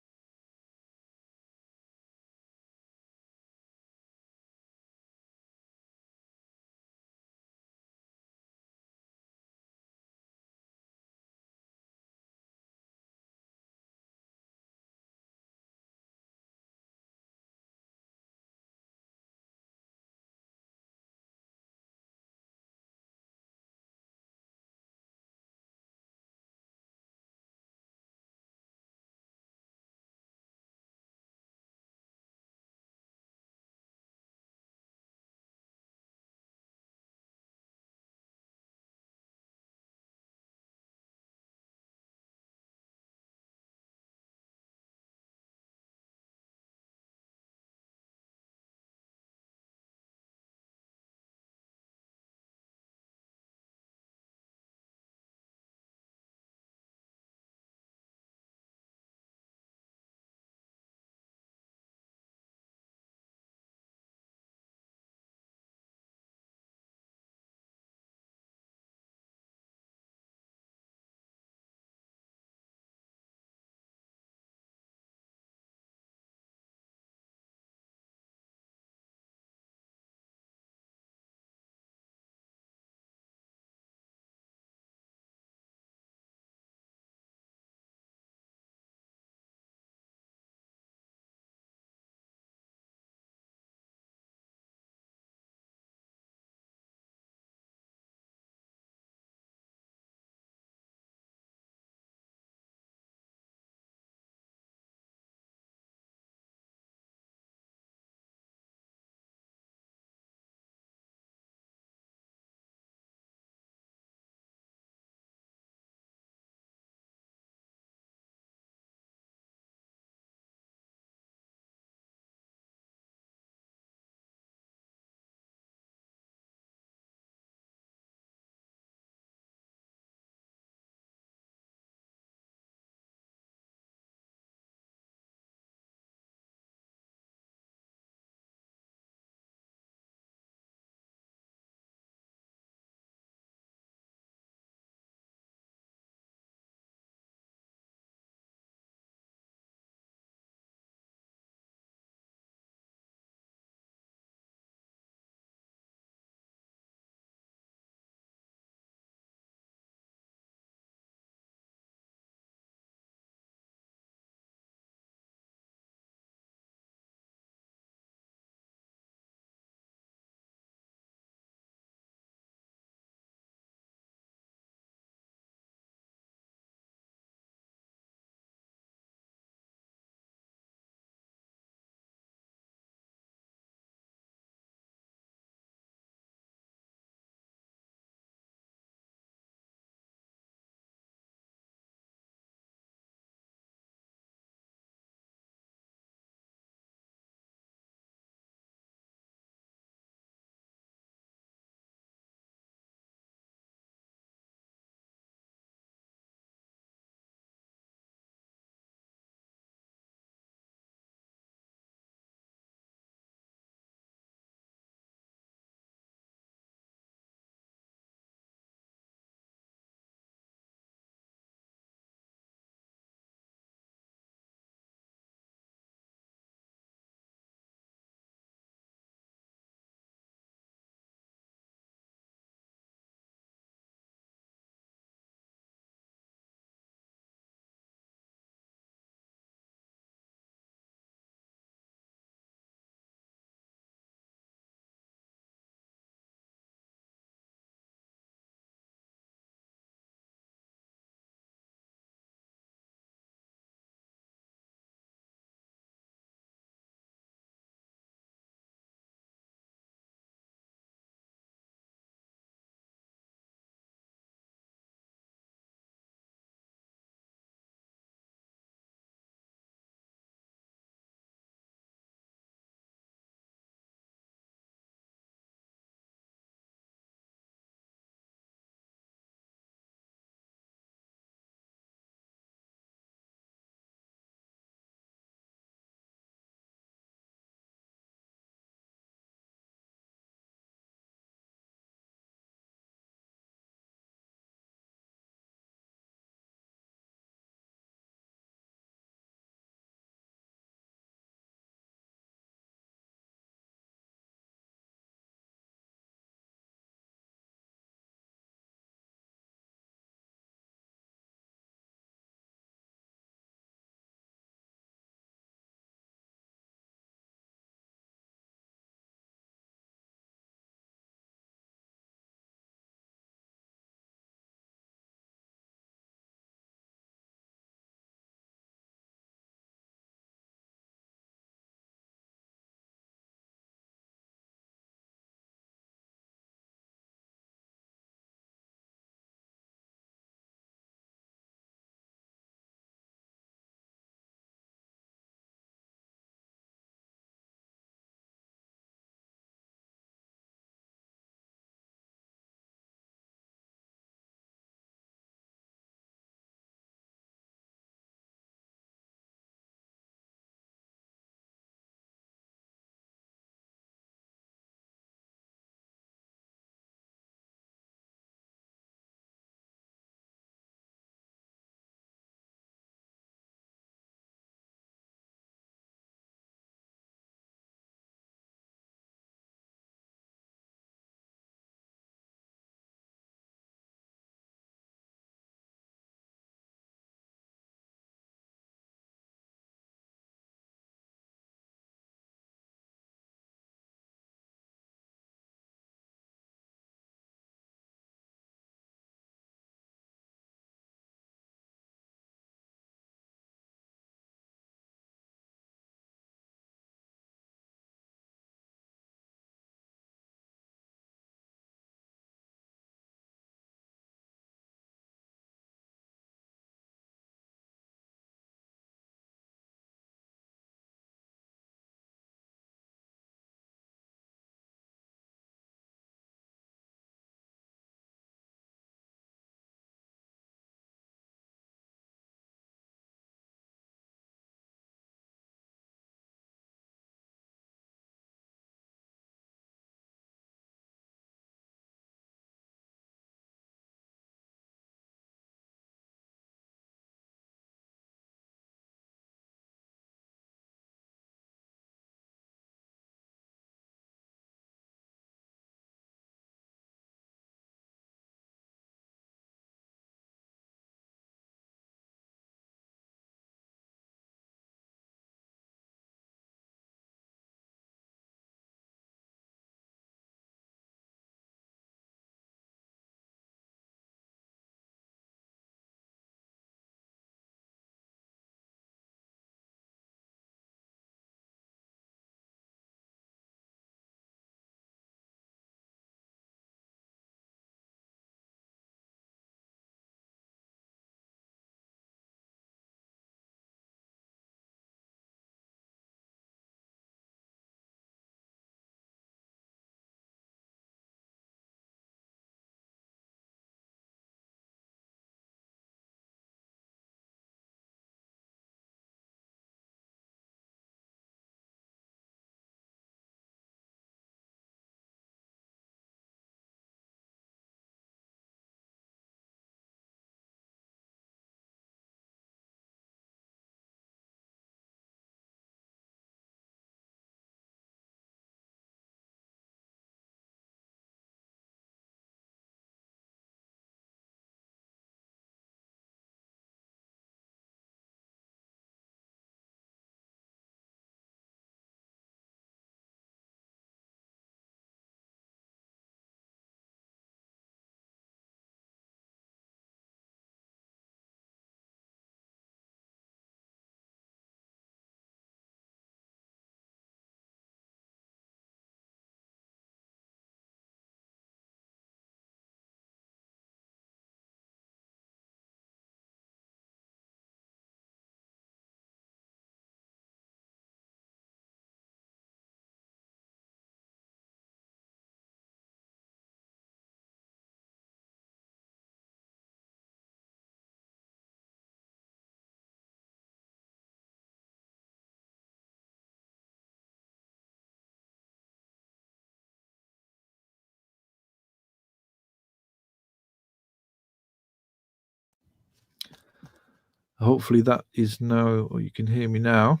Hopefully that is now, or you can hear me now.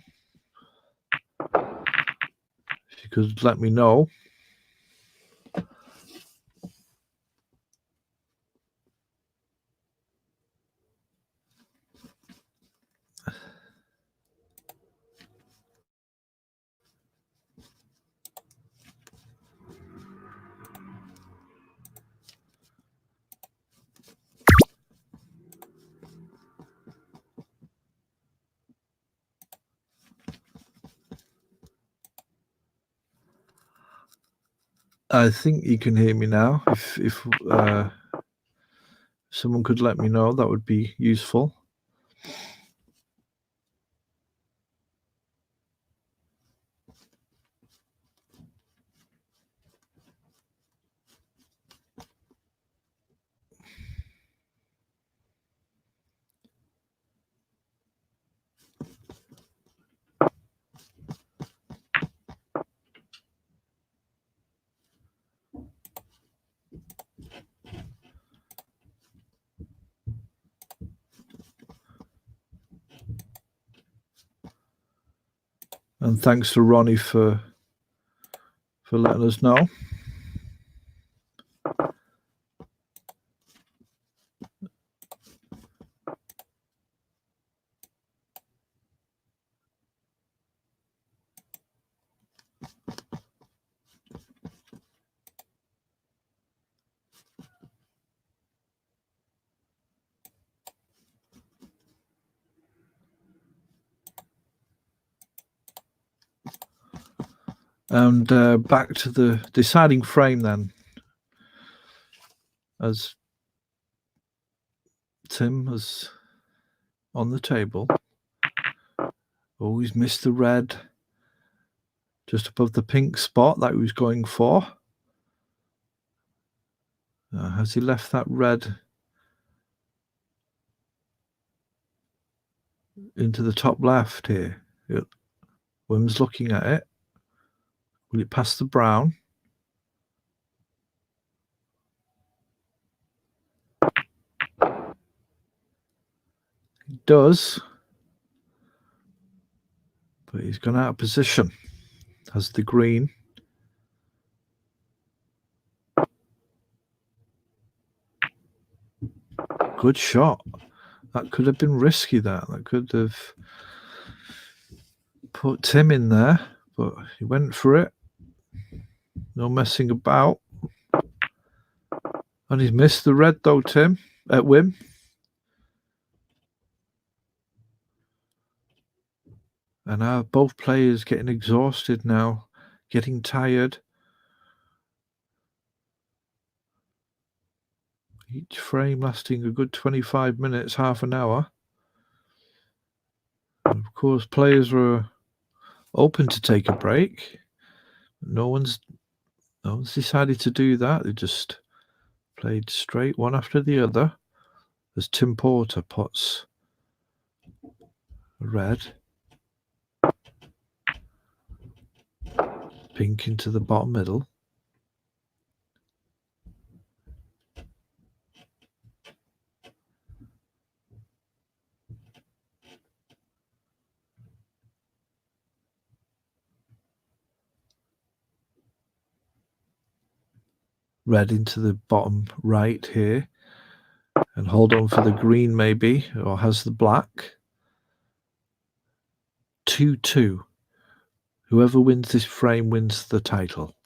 If you could let me know. I think you can hear me now. If someone could let me know, that would be useful. And thanks to Ronnie for letting us know. And back to the deciding frame then, as Tim has on the table. Always missed the red just above the pink spot that he was going for. Has he left that red into the top left here? Yep. Wim's looking at it. Will it pass the brown? It does. But he's gone out of position. Has the green. Good shot. That could have been risky, that could have put Tim in there, but he went for it. No messing about. And he's missed the red though, Tim, at Wim. And now both players getting exhausted now, getting tired. Each frame lasting a good 25 minutes, half an hour. And of course, players were open to take a break. No one's decided to do that. They just played straight one after the other as Tim Porter puts red, pink into the bottom middle. Red into the bottom right here. And hold on for the green maybe, or has the black. 2-2. Whoever wins this frame wins the title.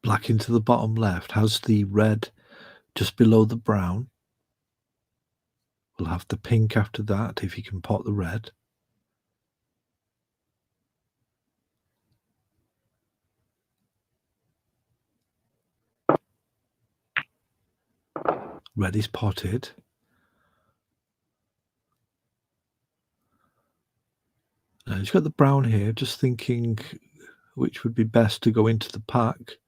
Black into the bottom left. Has the red just below the brown. We'll have the pink after that if he can pot the red. Red is potted. Now he's got the brown here, just thinking which would be best to go into the pack.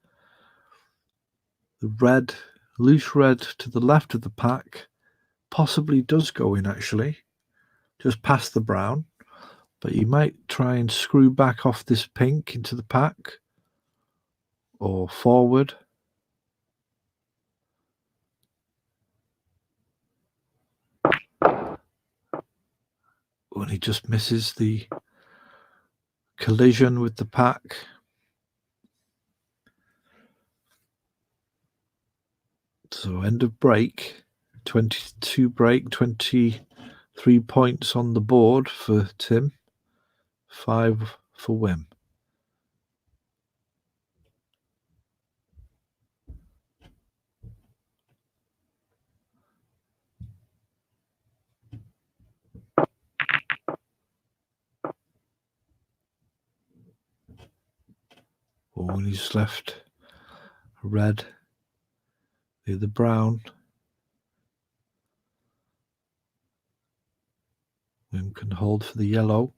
The red, loose red to the left of the pack, possibly does go in actually, just past the brown. But you might try and screw back off this pink into the pack. or forward. When he just misses the collision with the pack. So end of break, 22 break, 23 points on the board for Tim, 5 for Wim. Oh, and he's left red near the brown. Wim can hold for the yellow.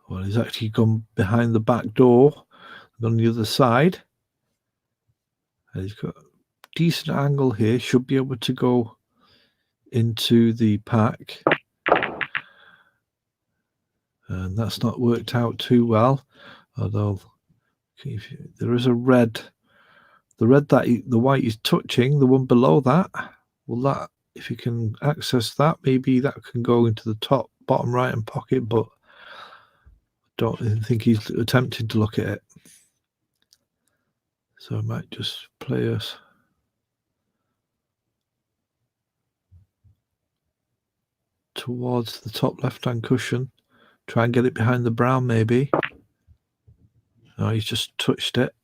Well, he's actually gone behind the back door on the other side. And he's got a decent angle here. Should be able to go into the pack. And that's not worked out too well. Although there is a red. The red the white is touching, the one below that. Well, that if you can access that, maybe that can go into the bottom right hand pocket, but don't think he's attempting to look at it. So I might just play us towards the top left-hand cushion. Try and get it behind the brown, maybe. No, he's just touched it.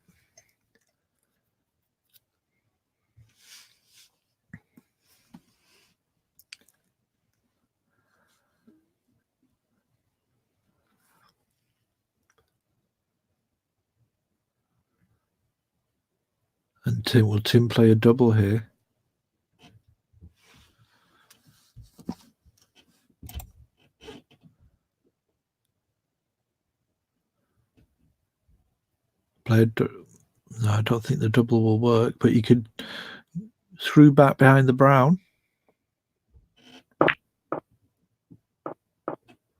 And Tim play a double here? No, I don't think the double will work, but you could screw back behind the brown.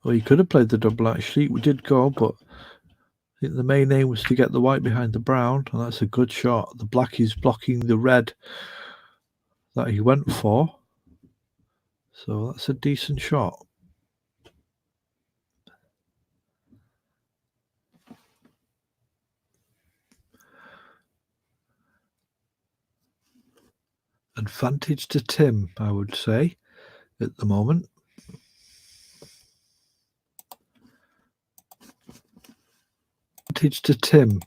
Well, you could have played the double, actually. We did go, but I think the main aim was to get the white behind the brown, and that's a good shot. The black is blocking the red that he went for. So that's a decent shot. Advantage to Tim, I would say, at the moment. Advantage to Tim.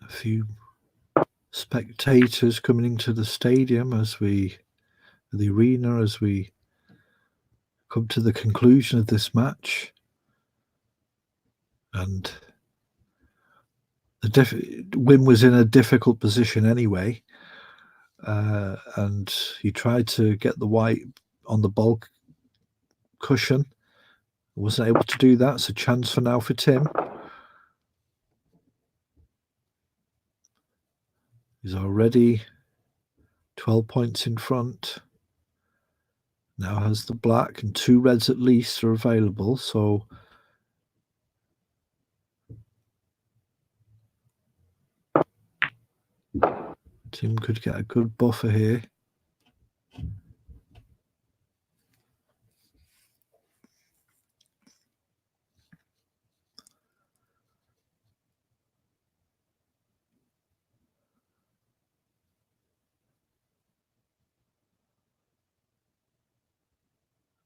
A few spectators coming into the stadium the arena as we come to the conclusion of this match. And Wim was in a difficult position anyway, and he tried to get the white on the bulk cushion. Wasn't able to do that, so chance for now for Tim. He's already 12 points in front. Now has the black, and 2 reds at least are available, so Tim could get a good buffer here.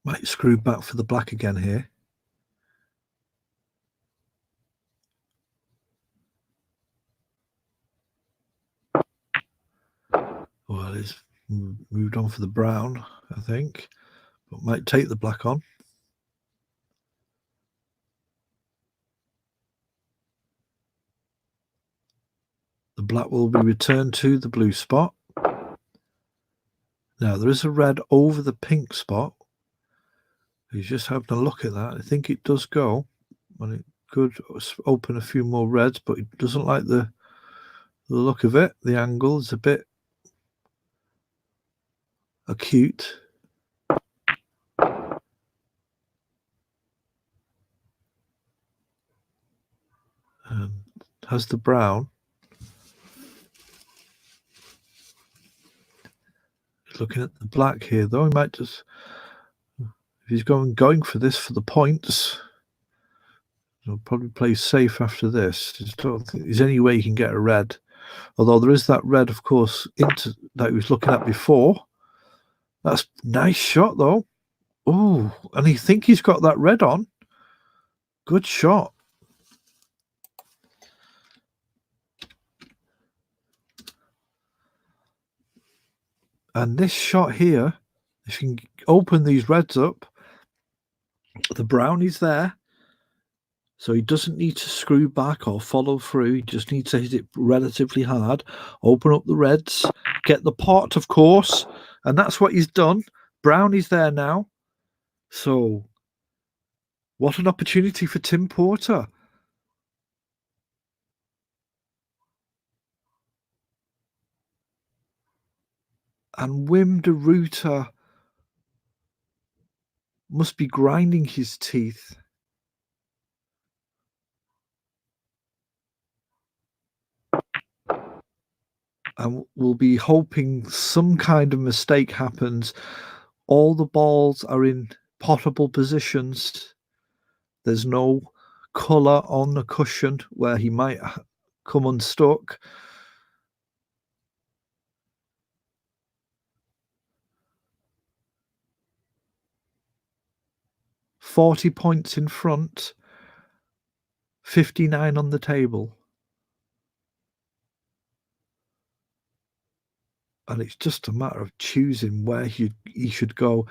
Might screw back for the black again here. Well, he's moved on for the brown, I think, but might take the black on. The black will be returned to the blue spot. Now, there is a red over the pink spot. He's just having a look at that. I think it does go. When it could open a few more reds, but he doesn't like the look of it. The angle is a bit acute. And has the brown. He's looking at the black here, though. He might just, if he's going for this for the points, he'll probably play safe after this. I don't think there's any way he can get a red. Although there is that red, of course, into that he was looking at before. That's a nice shot, though. Oh, and he think he's got that red on. Good shot. And this shot here, if you can open these reds up, the brown is there. So he doesn't need to screw back or follow through. He just needs to hit it relatively hard. Open up the reds. Get the pot, of course. And that's what he's done. Brown is there now. So what an opportunity for Tim Porter. And Wim de Ruyter must be grinding his teeth. And we'll be hoping some kind of mistake happens. All the balls are in potable positions. There's no colour on the cushion where he might come unstuck. $40 points in front, 59 on the table. And it's just a matter of choosing where he should go.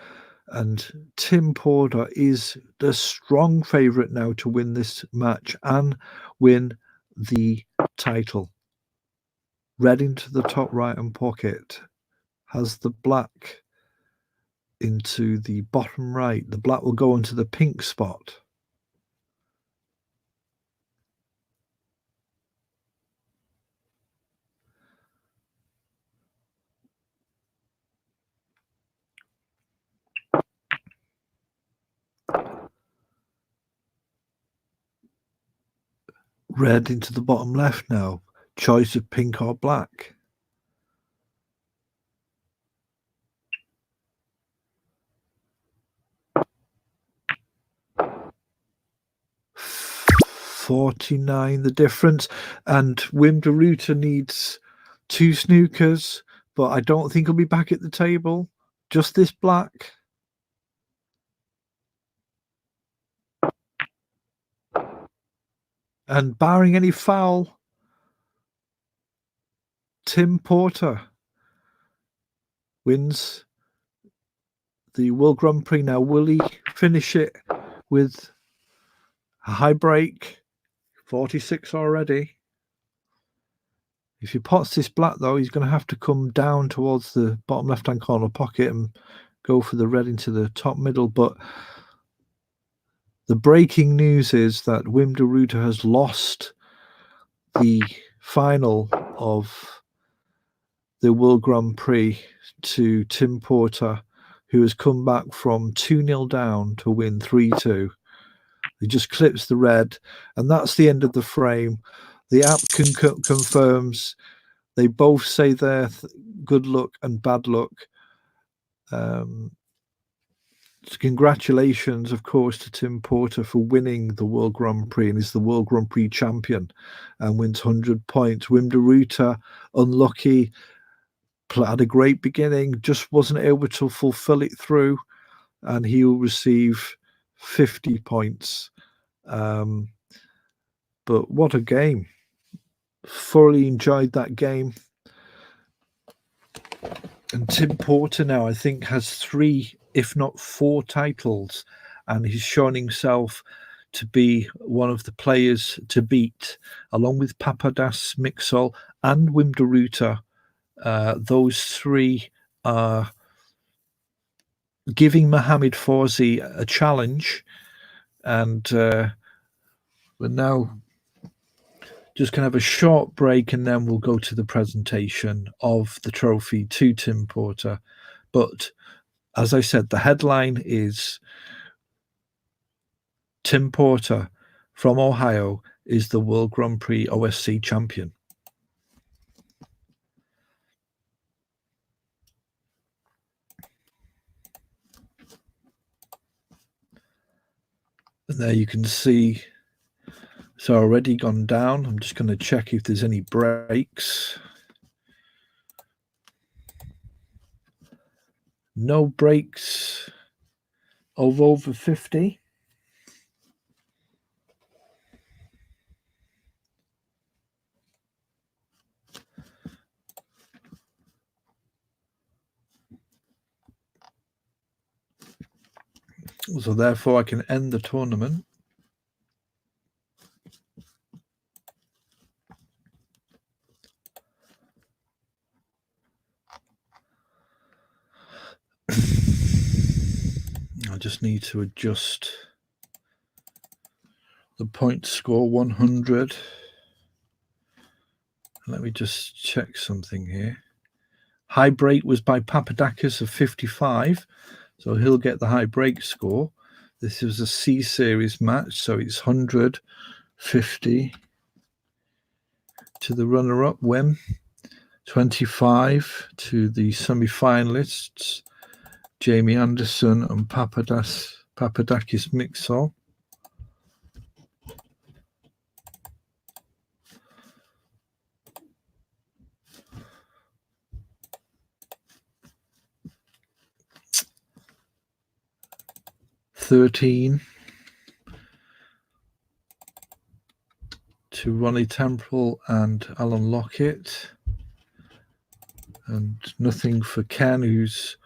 And Tim Porter is the strong favourite now to win this match and win the title. Red into the top right-hand pocket. Has the black into the bottom right. The black will go into the pink spot. Red into the bottom left now. Choice of pink or black. $49 the difference, and Wim de Ruyter needs 2 snookers, but I don't think he'll be back at the table. Just this black. And barring any foul, Tim Porter wins the World Grand Prix. Now, will he finish it with a high break? 46 already. If he pots this black, though, he's going to have to come down towards the bottom left-hand corner pocket and go for the red into the top middle. But the breaking news is that Wim de Ruyter has lost the final of the World Grand Prix to Tim Porter, who has come back from 2-0 down to win 3-2. He just clips the red, and that's the end of the frame. The app confirms. They both say they're good luck and bad luck. Congratulations, of course, to Tim Porter for winning the World Grand Prix and is the World Grand Prix champion and wins 100 points. Wim de Ruyter, unlucky, had a great beginning, just wasn't able to fulfill it through, and he will receive 50 points. But what a game. Thoroughly enjoyed that game. And Tim Porter now, I think, has 3, if not 4 titles, and he's shown himself to be one of the players to beat, along with Papadas, Mixol, and Wim de Ruyter. Those 3 are giving Mohamed Fawzi a challenge, and We're now just going to have a short break and then we'll go to the presentation of the trophy to Tim Porter. But as I said, the headline is Tim Porter from Ohio is the World Grand Prix OSC champion. And there you can see it's already gone down. I'm just going to check if there's any breaks. No breaks of over 50. So therefore I can end the tournament. I just need to adjust the point score 100. Let me just check something here. High break was by Papadakis of 55, so he'll get the high break score. This is a C series match, so it's 100, 50 to the runner-up, Wim, 25 to the semi-finalists, Jamie Anderson and Papadakis Mixol. $13 to Ronnie Temple and Alan Lockett, and nothing for Ken, who's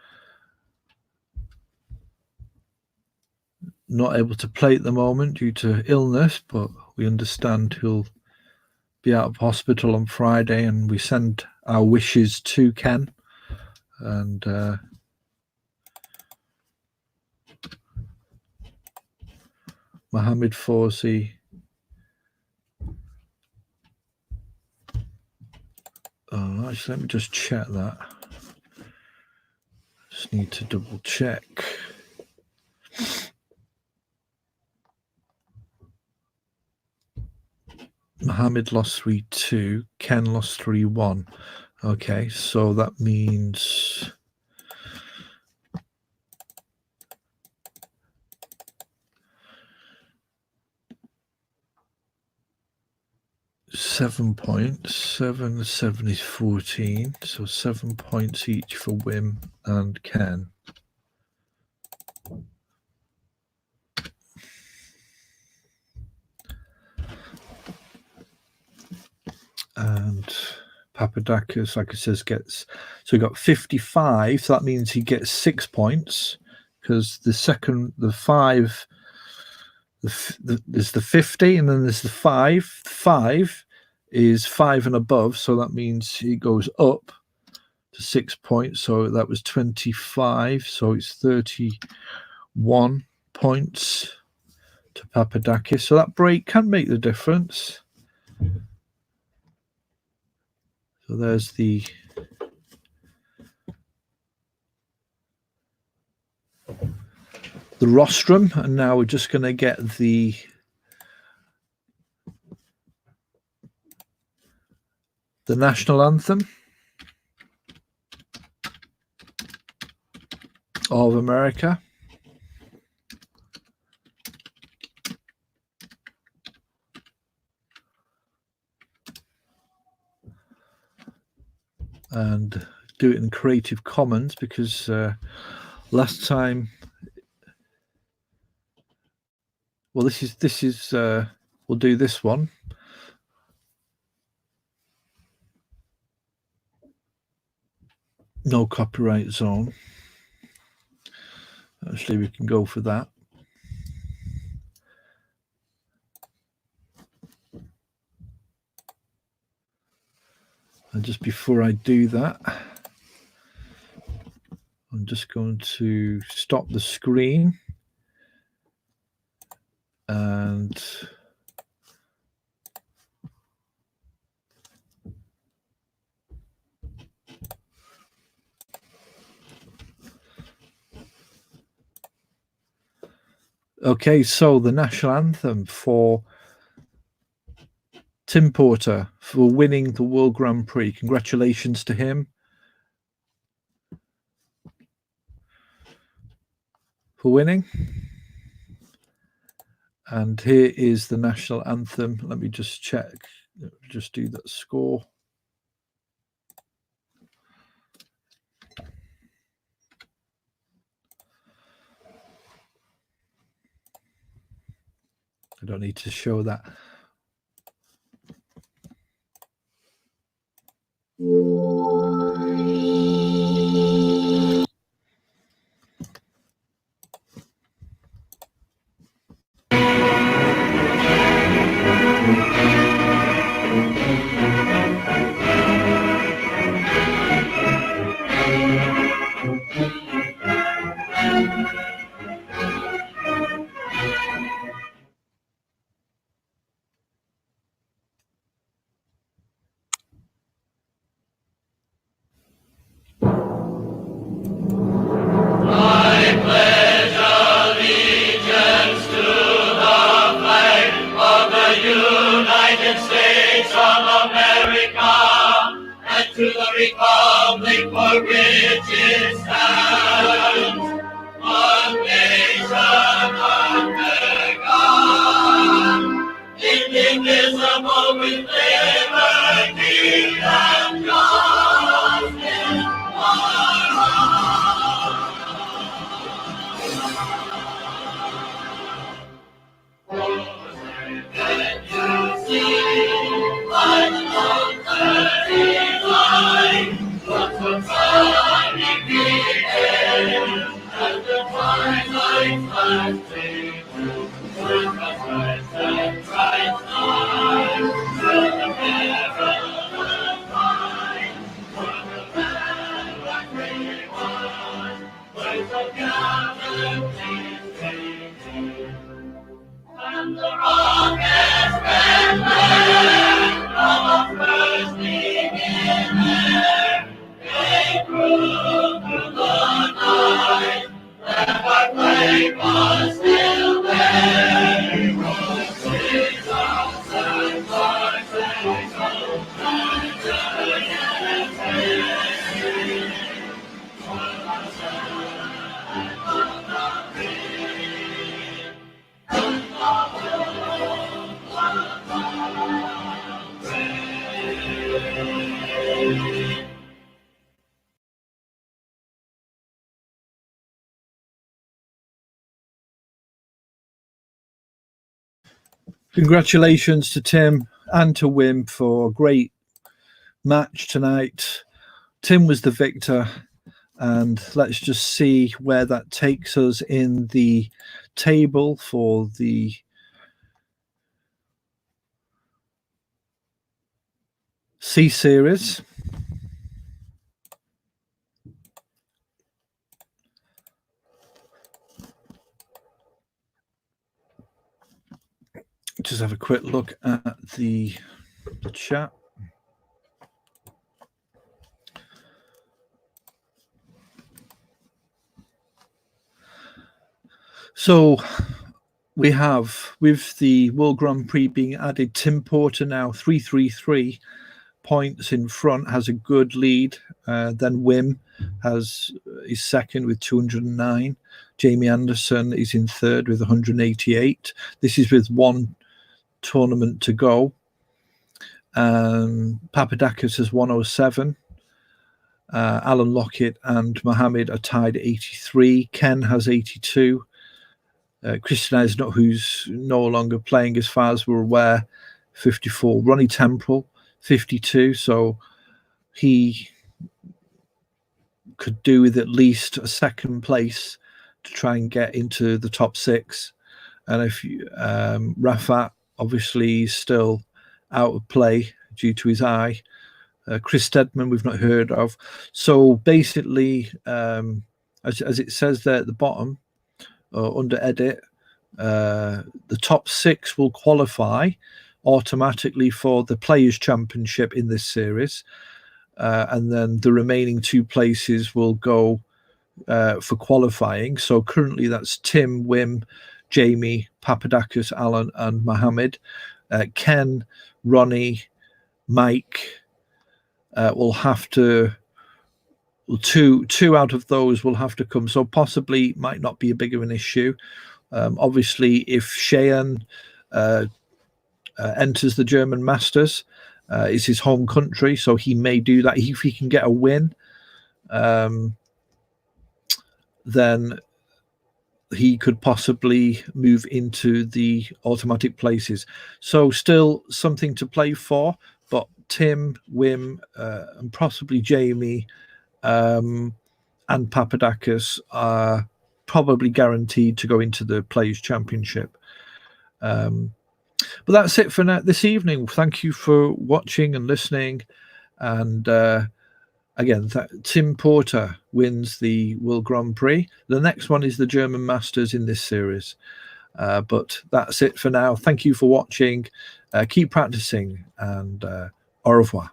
not able to play at the moment due to illness, but we understand he'll be out of hospital on Friday, and we send our wishes to Ken. And Mohammed Fawzi. Actually, let me just check that. Just need to double check. Mohammed lost 3-2. Ken lost 3-1. Okay, so that means seven points. 7 is 14. So 7 points each for Wim and Ken. And Papadakis, like it says, gets, so he got 55. So that means he gets 6 points, because the 5, there's the 50, and then there's the 5. 5 is 5 and above, so that means he goes up to 6 points. So that was 25. So it's 31 points to Papadakis. So that break can make the difference. So there's the rostrum, and now we're just going to get the national anthem of America. And do it in Creative Commons, because last time, well, this is we'll do this one. No copyright zone. Actually, we can go for that. And just before I do that, I'm just going to stop the screen and Okay, so the national anthem for Tim Porter for winning the World Grand Prix. Congratulations to him for winning. And here is the national anthem. Let me just check. Just do that score. I don't need to show that. To the republic for which it stands, one nation under God, indivisible with liberty and justice for all. Can you see by the Lord's what the sunny begin, and the twilight flashing through the skies and bright stars, through the perilous fight, through the battle won, where the gallantly streaming, and the rockets red flag of our first beginner, they grew through the night, and our flag was still there. Jesus and Christ and hope and joy Congratulations to Tim and to Wim for a great match tonight. Tim was the victor, and let's just see where that takes us in the table for the C Series. Just have a quick look at the chat. So we have, with the World Grand Prix being added, Tim Porter now 333 points in front, has a good lead. Then Wim is second with 209. Jamie Anderson is in third with 188. This is with one tournament to go. Papadakis has 107. Alan Lockett and Mohammed are tied at 83. Ken has 82. Christian Eisner, who's no longer playing as far as we're aware, 54. Ronnie Temple, 52. So he could do with at least a second place to try and get into the top six. And if Rafat, obviously, is still out of play due to his eye. Chris Stedman, we've not heard of. So basically, as it says there at the bottom, under edit, the top six will qualify automatically for the Players' Championship in this series. And then the remaining two places will go for qualifying. So currently that's Tim, Wim, Jamie, Papadakis, Alan, and Mohammed. Ken, Ronnie, Mike will have to. Two out of those will have to come. So possibly might not be a bigger an issue. Obviously, if Cheyenne enters the German Masters, it's his home country, so he may do that. If he can get a win, then he could possibly move into the automatic places. So still something to play for, but Tim, Wim, and possibly Jamie and Papadakis are probably guaranteed to go into the Players Championship. But that's it for now this evening. Thank you for watching and listening. And again, Tim Porter wins the World Grand Prix. The next one is the German Masters in this series. But that's it for now. Thank you for watching. Keep practicing, and au revoir.